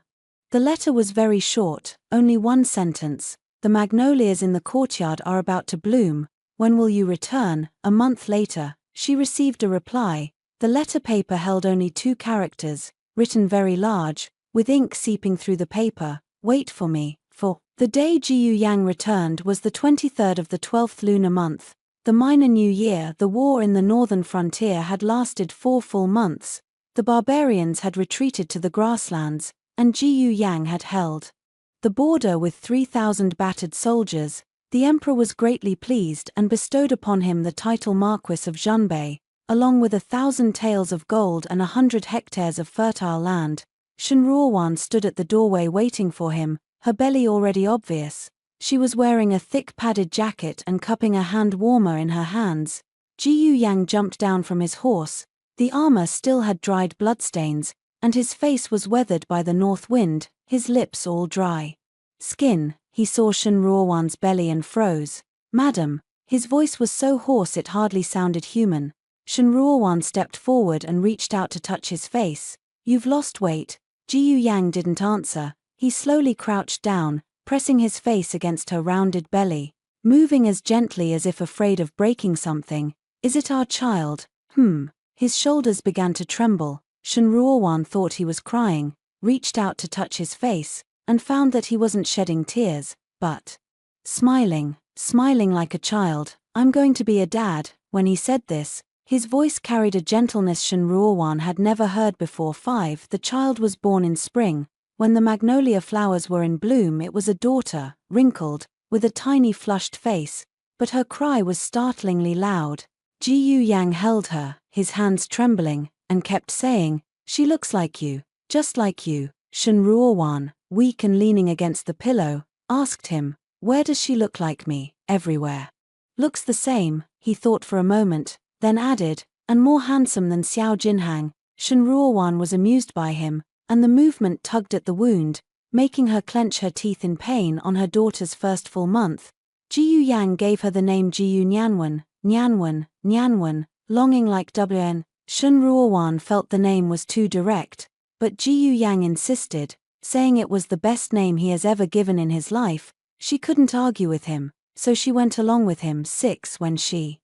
The letter was very short, only 1 sentence. "The magnolias in the courtyard are about to bloom. When will you return?" A month later, she received a reply. The letter paper held only 2 characters, written very large, with ink seeping through the paper. "Wait for me." For the day Ji Yang returned was the 23rd of the 12th lunar month, the minor new year. The war in the northern frontier had lasted 4 full months. The barbarians had retreated to the grasslands, and Ji Yang had held the border with 3,000 battered soldiers. The emperor was greatly pleased and bestowed upon him the title Marquis of Zhunbei, along with 1,000 taels of gold and 100 hectares of fertile land. Shen Ruowan stood at the doorway waiting for him, her belly already obvious. She was wearing a thick padded jacket and cupping a hand warmer in her hands. Ji Yang jumped down from his horse. The armor still had dried bloodstains, and his face was weathered by the north wind, his lips all dry. Skin. He saw Shen Ruowan's belly and froze. "Madam." His voice was so hoarse it hardly sounded human. Shen Ruowan stepped forward and reached out to touch his face. "You've lost weight." Ji Yang didn't answer. He slowly crouched down, pressing his face against her rounded belly. moving as gently as if afraid of breaking something. Is it our child? His shoulders began to tremble. Shenruowan thought he was crying, reached out to touch his face, and found that he wasn't shedding tears, but smiling like a child. I'm going to be a dad. When he said this, his voice carried a gentleness Shenruowan had never heard before. 5. The child was born in spring. When the magnolia flowers were in bloom, it was a daughter, wrinkled, with a tiny flushed face, but her cry was startlingly loud. Jiyu Yang held her, his hands trembling, and kept saying, "She looks like you, just like you." Shenruowan, weak and leaning against the pillow, asked him, "Where does she look like me?" "Everywhere." "Looks the same," he thought for a moment, then added, "and more handsome than Xiao Jinhang." Shenruowan was amused by him, and the movement tugged at the wound, making her clench her teeth in pain. On her daughter's first full month, Jiyu Yang gave her the name Jiyu Nianwen, Nianwen, longing like Wn. Shenruowan felt the name was too direct, but Jiyu Yang insisted, saying it was the best name he has ever given in his life. She couldn't argue with him, so she went along with him. 6. When she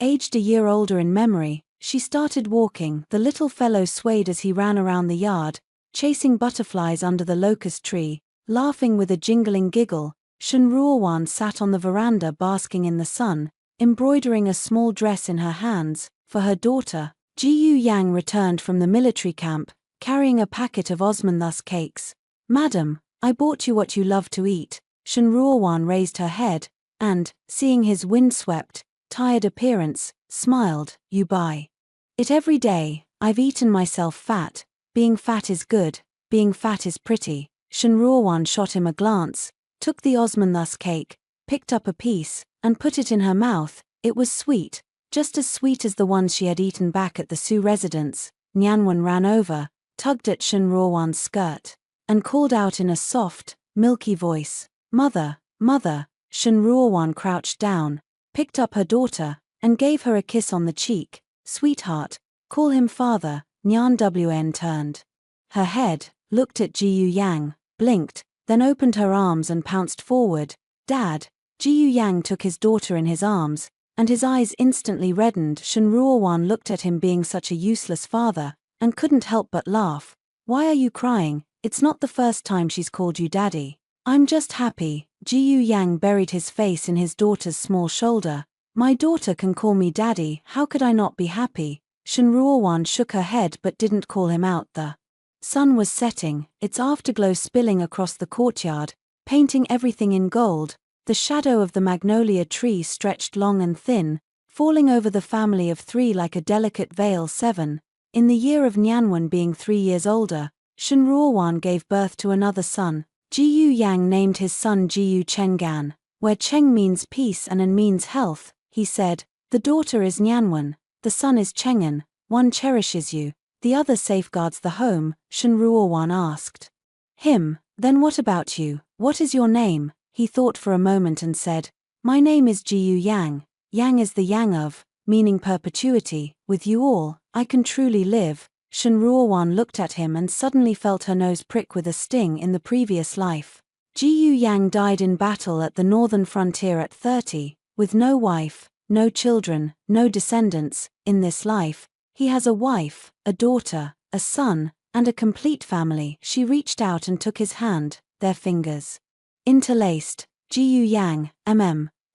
aged a year older in memory, she started walking. The little fellow swayed as he ran around the yard, chasing butterflies under the locust tree, laughing with a jingling giggle. Shenruowan sat on the veranda basking in the sun, embroidering a small dress in her hands, for her daughter. Jiyu Yang returned from the military camp, carrying a packet of Osmanthus cakes. "Madam, I bought you what you love to eat." Shenruowan raised her head, and, seeing his windswept, tired appearance, smiled. "You buy it every day. I've eaten myself fat. Being fat is good, being fat is pretty." Shenruowan shot him a glance, took the Osmanthus cake, picked up a piece, and put it in her mouth. It was sweet, just as sweet as the ones she had eaten back at the Su residence. Nianwen ran over, tugged at Shenruowan's skirt, and called out in a soft, milky voice, "Mother, mother." Shenruowan crouched down, picked up her daughter, and gave her a kiss on the cheek. "Sweetheart, call him father." Nyan Wn turned her head, looked at Jiyu Yang, blinked, then opened her arms and pounced forward. "Dad." Jiyu Yang took his daughter in his arms, and his eyes instantly reddened. Shenruowan looked at him being such a useless father, and couldn't help but laugh. "Why are you crying? It's not the first time she's called you daddy." "I'm just happy." Jiyu Yang buried his face in his daughter's small shoulder. "My daughter can call me daddy, how could I not be happy?" Shenruowan shook her head but didn't call him out. The sun was setting, its afterglow spilling across the courtyard, painting everything in gold. The shadow of the magnolia tree stretched long and thin, falling over the family of 3 like a delicate veil. 7. In the year of Nianwen being 3 years older, Shenruowan gave birth to another son. Jiyu Yang named his son Jiyu Chenggan, where Cheng means peace and An means health. He said, "The daughter is Nianwen, the son is Chengan, one cherishes you, the other safeguards the home." Shenruowan asked him, "Then what about you? What is your name?" He thought for a moment and said, "My name is Jiyu Yang. Yang is the yang of, meaning perpetuity. With you all, I can truly live." Shenruowan looked at him and suddenly felt her nose prick with a sting. In the previous life, Jiyu Yang died in battle at the northern frontier at 30, with no wife, no children, no descendants. In this life, he has a wife, a daughter, a son, and a complete family. She reached out and took his hand, their fingers interlaced. "Jiyu Yang,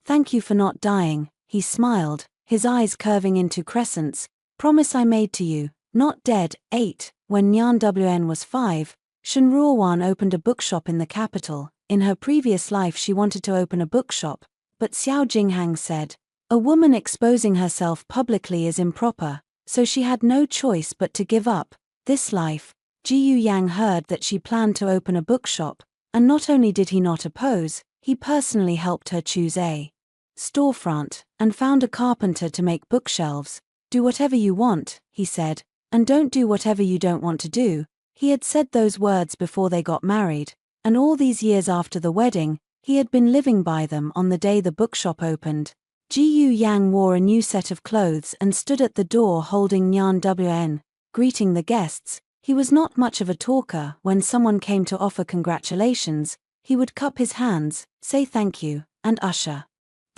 thank you for not dying." He smiled, his eyes curving into crescents. "Promise I made to you, not dead." 8. When Nyan Wn was 5, Shenruowan opened a bookshop in the capital. In her previous life she wanted to open a bookshop, but Xiao Jinghang said, "A woman exposing herself publicly is improper," so she had no choice but to give up. This life, Jiyu Yang heard that she planned to open a bookshop, and not only did he not oppose, he personally helped her choose a storefront, and found a carpenter to make bookshelves. "Do whatever you want," he said, "and don't do whatever you don't want to do." He had said those words before they got married, and all these years after the wedding, he had been living by them. On the day the bookshop opened, Jiyu Yang wore a new set of clothes and stood at the door holding Nyan Wn, greeting the guests. He was not much of a talker. When someone came to offer congratulations, he would cup his hands, say thank you, and usher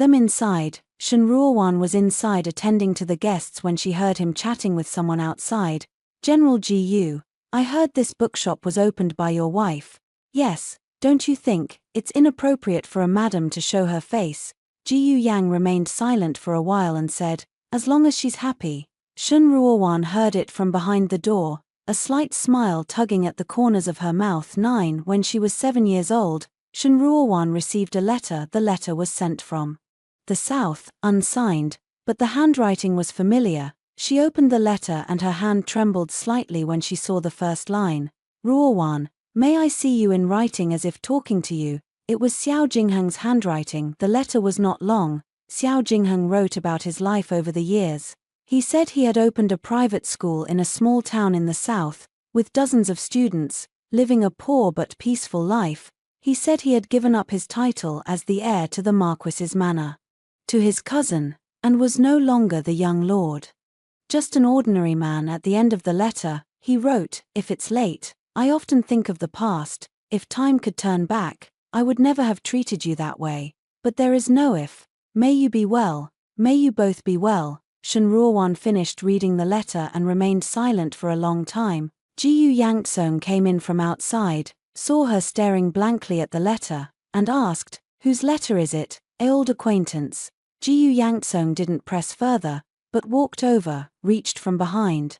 them inside. Shen Ruowan was inside attending to the guests when she heard him chatting with someone outside. General Gu, I heard this bookshop was opened by your wife. Yes, don't you think it's inappropriate for a madam to show her face? Gu Yang remained silent for a while and said, as long as she's happy. Shen Ruowan heard it from behind the door, a slight smile tugging at the corners of her mouth. 9. When she was 7 years old, Shen Ruowan received a letter. The letter was sent from the south, unsigned, but the handwriting was familiar. She opened the letter and her hand trembled slightly when she saw the first line. Ruowan, may I see you in writing as if talking to you? It was Xiao Jingheng's handwriting. The letter was not long. Xiao Jingheng wrote about his life over the years. He said he had opened a private school in a small town in the south, with dozens of students, living a poor but peaceful life. He said he had given up his title as the heir to the Marquis's manor to his cousin, and was no longer the young lord. Just an ordinary man. At the end of the letter, he wrote, if it's late, I often think of the past. If time could turn back, I would never have treated you that way. But there is no if. May you be well, may you both be well. Shen Ruowan finished reading the letter and remained silent for a long time. Jiyu Yangtsong came in from outside, saw her staring blankly at the letter, and asked, whose letter is it? An old acquaintance. Jiyu Yangtsong didn't press further, but walked over, reached from behind,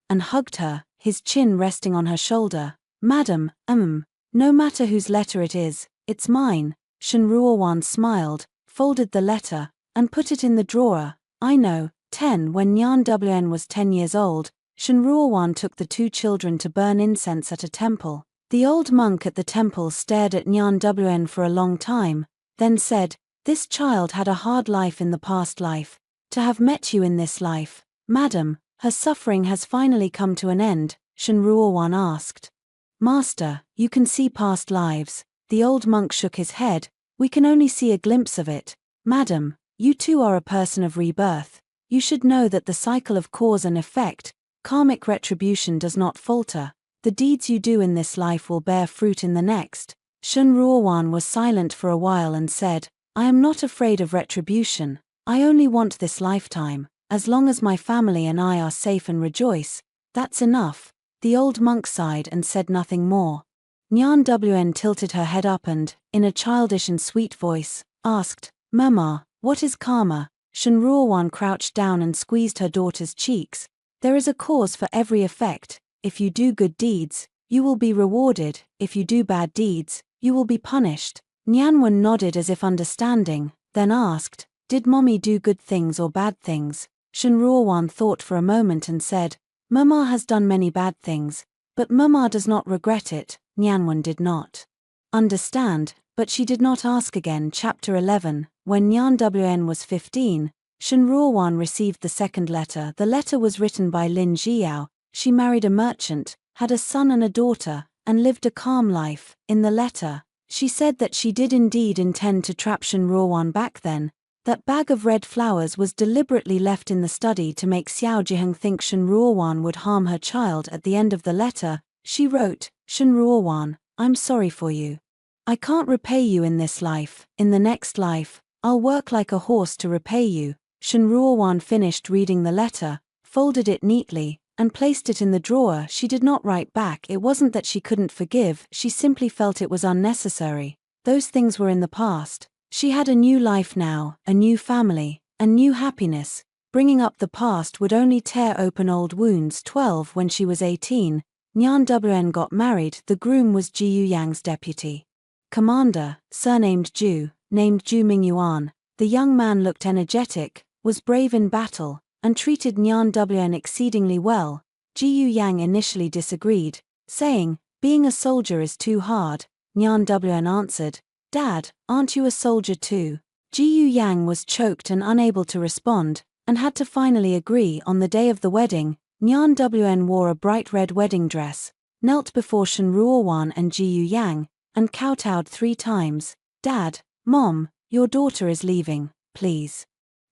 and hugged her, his chin resting on her shoulder. Madam, no matter whose letter it is, it's mine. Shen Ruowan smiled, folded the letter, and put it in the drawer. I know. 10. When Nyan Wn was 10 years old, Shen Ruowan took the 2 children to burn incense at a temple. The old monk at the temple stared at Nyan Wn for a long time, then said, this child had a hard life in the past life. To have met you in this life, madam, her suffering has finally come to an end. Shen Ruowan asked, Master, you can see past lives. The old monk shook his head, we can only see a glimpse of it. Madam, you too are a person of rebirth. You should know that the cycle of cause and effect, karmic retribution does not falter. The deeds you do in this life will bear fruit in the next. Shen Ruowan was silent for a while and said, I am not afraid of retribution. I only want this lifetime. As long as my family and I are safe and rejoice, that's enough. The old monk sighed and said nothing more. Nyan Wn tilted her head up and, in a childish and sweet voice, asked, Mama, what is karma? Shen Ruowan crouched down and squeezed her daughter's cheeks. There is a cause for every effect. If you do good deeds, you will be rewarded. If you do bad deeds, you will be punished. Nyanwen nodded as if understanding, then asked, did mommy do good things or bad things? Shen Ruowan thought for a moment and said, Mama has done many bad things, but Mama does not regret it. Nyanwen did not understand, but she did not ask again. Chapter 11. When Nyan Wn was 15, Shen Ruowan received the second letter. The letter was written by Lin Jiao. She married a merchant, had a son and a daughter, and lived a calm life. In the letter, she said that she did indeed intend to trap Shen Ruowan back then. That bag of red flowers was deliberately left in the study to make Xiao Jiheng think Shen Ruowan would harm her child. At the end of the letter, she wrote, Shen Ruowan, I'm sorry for you. I can't repay you in this life. In the next life, I'll work like a horse to repay you. Shen Ruowan finished reading the letter, folded it neatly, and placed it in the drawer. She did not write back. It wasn't that she couldn't forgive, she simply felt it was unnecessary. Those things were in the past. She had a new life now, a new family, a new happiness. Bringing up the past would only tear open old wounds. 12. When she was 18, Nyan Wn got married. The groom was Jiyu Yang's deputy commander, surnamed Ju, named Ju Mingyuan. The young man looked energetic, was brave in battle, and treated Nyan Wn exceedingly well. Jiyu Yang initially disagreed, saying, being a soldier is too hard. Nyan Wn answered, Dad, aren't you a soldier too? Jiyu Yang was choked and unable to respond, and had to finally agree. On the day of the wedding, Nyan Wn wore a bright red wedding dress, knelt before Shen Ruowan and Jiyu Yang, and kowtowed 3 times. Dad, Mom, your daughter is leaving, please.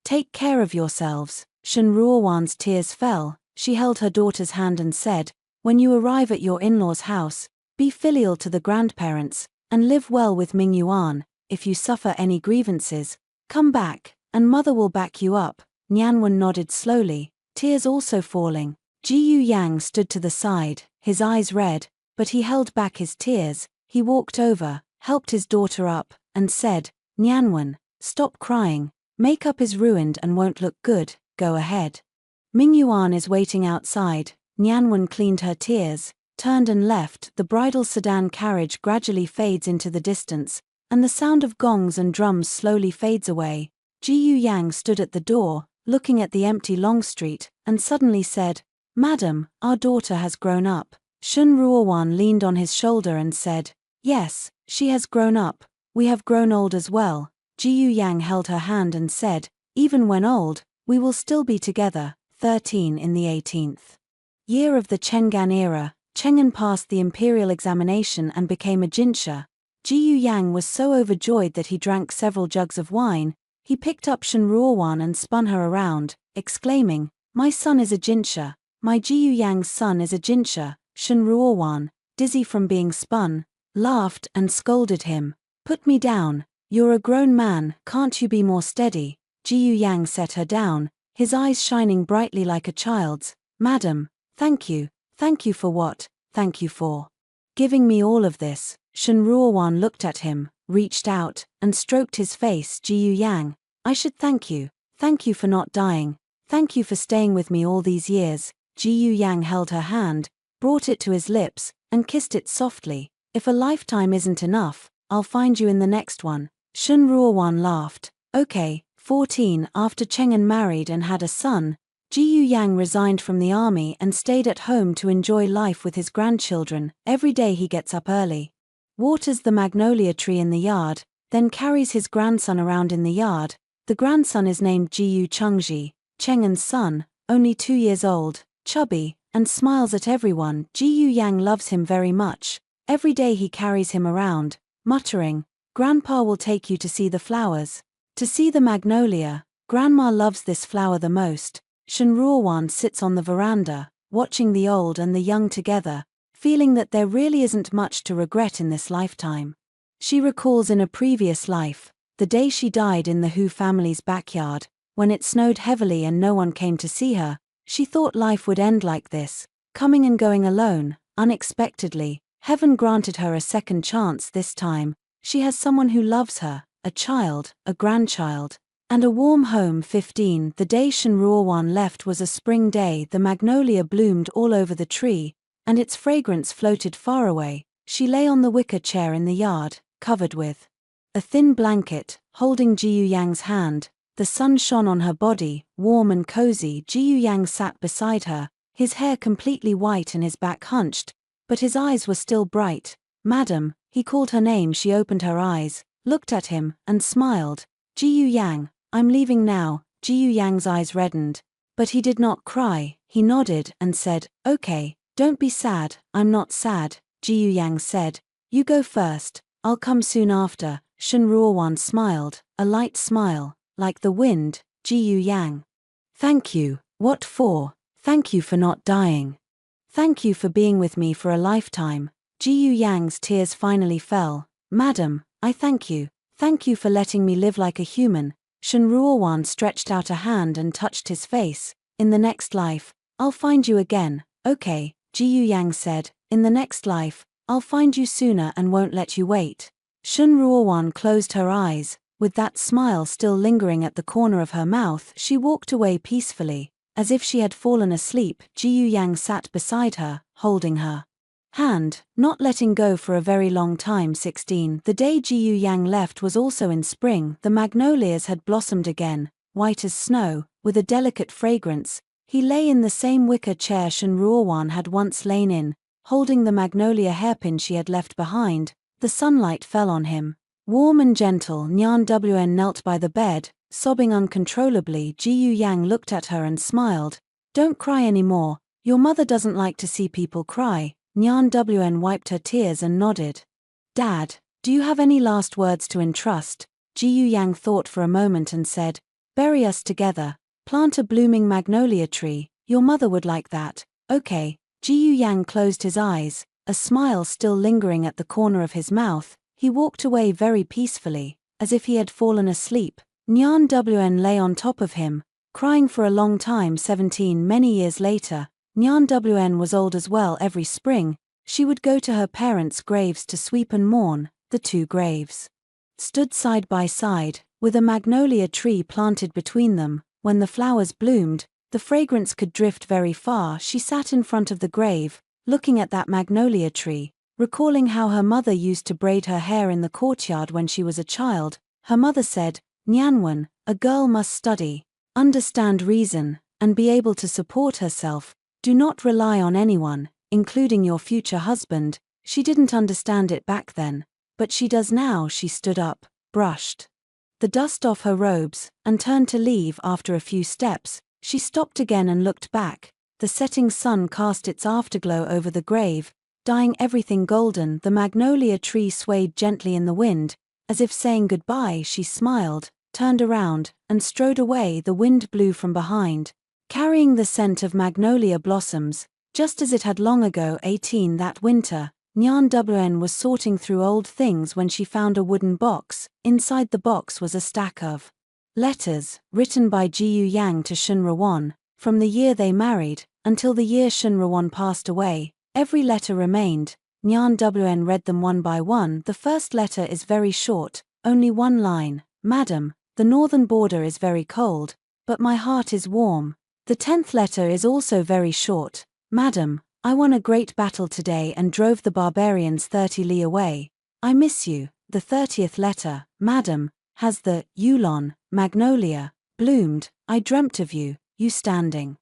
Take care of yourselves. Shen Ruowan's tears fell. She held her daughter's hand and said, when you arrive at your in-laws' house, be filial to the grandparents, and live well with Mingyuan. If you suffer any grievances, Come back, and mother will back you up. Nyanwen nodded slowly, tears also falling. Jiyu Yang stood to the side, his eyes red, but he held back his tears. He walked over, helped his daughter up, and said, Nyanwen, stop crying. Makeup is ruined and won't look good, go ahead. Mingyuan is waiting outside. Nyanwen cleaned her tears, turned and left. The bridal sedan carriage gradually fades into the distance, and the sound of gongs and drums slowly fades away. Jiyu Yang stood at the door, looking at the empty long street, and suddenly said, Madam, our daughter has grown up. Shun Ruowan leaned on his shoulder and said, Yes, she has grown up. We have grown old as well. Jiyu Yang held her hand and said, Even when old, we will still be together. 13 in the 18th year of the Chenggan era, Cheng'an passed the imperial examination and became a jinsha. Jiyu Yang was so overjoyed that he drank several jugs of wine. He picked up Shun Ruowan and spun her around, exclaiming, My son is a jinsha. My Jiyu Yang's son is a jinsha. Shun Ruowan, dizzy from being spun, laughed and scolded him. Put me down. You're a grown man, can't you be more steady? Jiyu Yang set her down, his eyes shining brightly like a child's. Madam, thank you for what? Thank you for giving me all of this. Shun Ruowan looked at him, reached out, and stroked his face. Jiyu Yang, I should thank you for not dying, thank you for staying with me all these years. Jiyu Yang held her hand, brought it to his lips, and kissed it softly. If a lifetime isn't enough, I'll find you in the next one. Shun Ruowan laughed. Okay. 14 After Cheng'an married and had a son, Jiyu Yang resigned from the army and stayed at home to enjoy life with his grandchildren. Every day he gets up early, waters the magnolia tree in the yard, then carries his grandson around in the yard. The grandson is named Jiyu Chengji, Cheng'an's son, only 2 years old, chubby, and smiles at everyone. Jiyu Yang loves him very much. Every day he carries him around, muttering, Grandpa will take you to see the flowers. To see the magnolia, Grandma loves this flower the most. Shun Ruowan sits on the veranda, watching the old and the young together, feeling that there really isn't much to regret in this lifetime. She recalls in a previous life, the day she died in the Hu family's backyard, when it snowed heavily and no one came to see her. She thought life would end like this, coming and going alone, unexpectedly. Heaven granted her a second chance this time. She has someone who loves her. A child, a grandchild, and a warm home. 15 The day Shun Ruowan left was a spring day. The magnolia bloomed all over the tree, and its fragrance floated far away. She lay on the wicker chair in the yard, covered with a thin blanket, holding Jiyu Yang's hand. The sun shone on her body, warm and cozy. Jiyu Yang sat beside her, his hair completely white and his back hunched, but his eyes were still bright. Madam, he called her name. She opened her eyes, looked at him, and smiled. Jiyu Yang, I'm leaving now. Jiyu Yang's eyes reddened, but he did not cry. He nodded and said, Okay, don't be sad. I'm not sad. Jiyu Yang said, You go first, I'll come soon after. Shun Ruowan smiled, a light smile, like the wind. Jiyu Yang, thank you. What for? Thank you for not dying. Thank you for being with me for a lifetime. Jiyu Yang's tears finally fell. Madam, I thank you. Thank you for letting me live like a human. Shun Ruowan stretched out a hand and touched his face. In the next life, I'll find you again. Okay, Jiyu Yang said, in the next life, I'll find you sooner and won't let you wait. Shun Ruowan closed her eyes. With that smile still lingering at the corner of her mouth, she walked away peacefully, as if she had fallen asleep. Jiyu Yang sat beside her, holding her hand, not letting go for a very long time. 16 The day Jiyu Yang left was also in spring. The magnolias had blossomed again, white as snow, with a delicate fragrance. He lay in the same wicker chair Shun Ruowan had once lain in, holding the magnolia hairpin she had left behind. The sunlight fell on him, warm and gentle. Nyan Wn knelt by the bed, sobbing uncontrollably. Jiyu Yang looked at her and smiled. Don't cry anymore. Your mother doesn't like to see people cry. Nyan Wn wiped her tears and nodded. Dad, do you have any last words to entrust? Jiyu Yang thought for a moment and said, Bury us together. Plant a blooming magnolia tree. Your mother would like that. Okay. Jiyu Yang closed his eyes, a smile still lingering at the corner of his mouth. He walked away very peacefully, as if he had fallen asleep. Nyan Wn lay on top of him, crying for a long time. 17 Many years later, Nyan Wn was old as well. Every spring, she would go to her parents' graves to sweep and mourn. The two graves stood side by side, with a magnolia tree planted between them. When the flowers bloomed, the fragrance could drift very far. She sat in front of the grave, looking at that magnolia tree, recalling how her mother used to braid her hair in the courtyard when she was a child. Her mother said, "Nyanwan, a girl must study, understand reason, and be able to support herself. Do not rely on anyone, including your future husband." She didn't understand it back then, but she does now. She stood up, brushed the dust off her robes, and turned to leave. After a few steps, she stopped again and looked back. The setting sun cast its afterglow over the grave, dyeing everything golden. The magnolia tree swayed gently in the wind, as if saying goodbye. She smiled, turned around, and strode away. The wind blew from behind, carrying the scent of magnolia blossoms, just as it had long ago. 18 That winter, Nyan Wn was sorting through old things when she found a wooden box. Inside the box was a stack of letters, written by Jiyu Yang to Shun Rawan, from the year they married, until the year Shun Rawan passed away. Every letter remained. Nyan Wn read them one by one. The first letter is very short, only one line. "Madam, the northern border is very cold, but my heart is warm." The 10th letter is also very short. "Madam, I won a great battle today and drove the barbarians 30 li away. I miss you." The 30th letter, "Madam, has the Yulon, magnolia, bloomed? I dreamt of you, you standing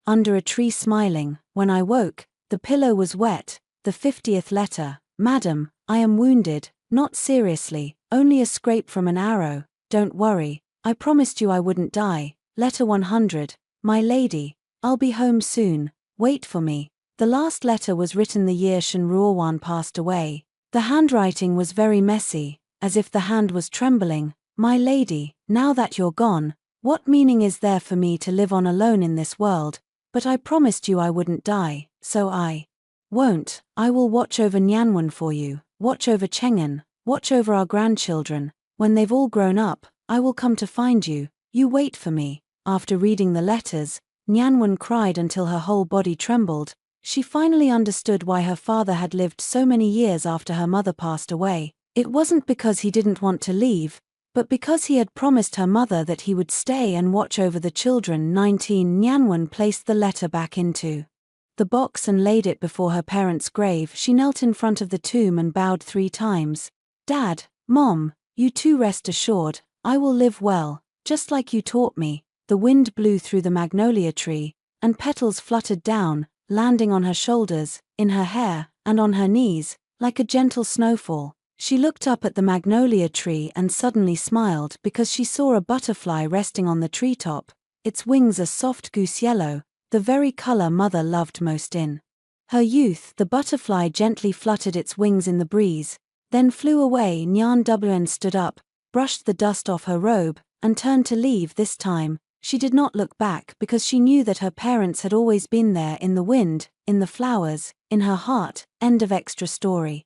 under a tree smiling. When I woke, the pillow was wet." The 50th letter, "Madam, I am wounded, not seriously, only a scrape from an arrow. Don't worry, I promised you I wouldn't die." Letter 100, "My lady, I'll be home soon, wait for me." The last letter was written the year Shun Ruowan passed away. The handwriting was very messy, as if the hand was trembling. "My lady, now that you're gone, what meaning is there for me to live on alone in this world? But I promised you I wouldn't die, so I won't. I will watch over Nyanwan for you, watch over Chengen, watch over our grandchildren. When they've all grown up, I will come to find you. You wait for me." After reading the letters, Nyanwan cried until her whole body trembled. She finally understood why her father had lived so many years after her mother passed away. It wasn't because he didn't want to leave, but because he had promised her mother that he would stay and watch over the children. 19 Nyanwan placed the letter back into the box and laid it before her parents' grave. She knelt in front of the tomb and bowed 3 times. "Dad, Mom, you too rest assured, I will live well, just like you taught me." The wind blew through the magnolia tree, and petals fluttered down, landing on her shoulders, in her hair, and on her knees, like a gentle snowfall. She looked up at the magnolia tree and suddenly smiled because she saw a butterfly resting on the treetop, its wings a soft goose yellow, the very color Mother loved most in her youth. The butterfly gently fluttered its wings in the breeze, then flew away. Nyan Wn stood up, brushed the dust off her robe, and turned to leave. This time, she did not look back because she knew that her parents had always been there, in the wind, in the flowers, in her heart. End of extra story.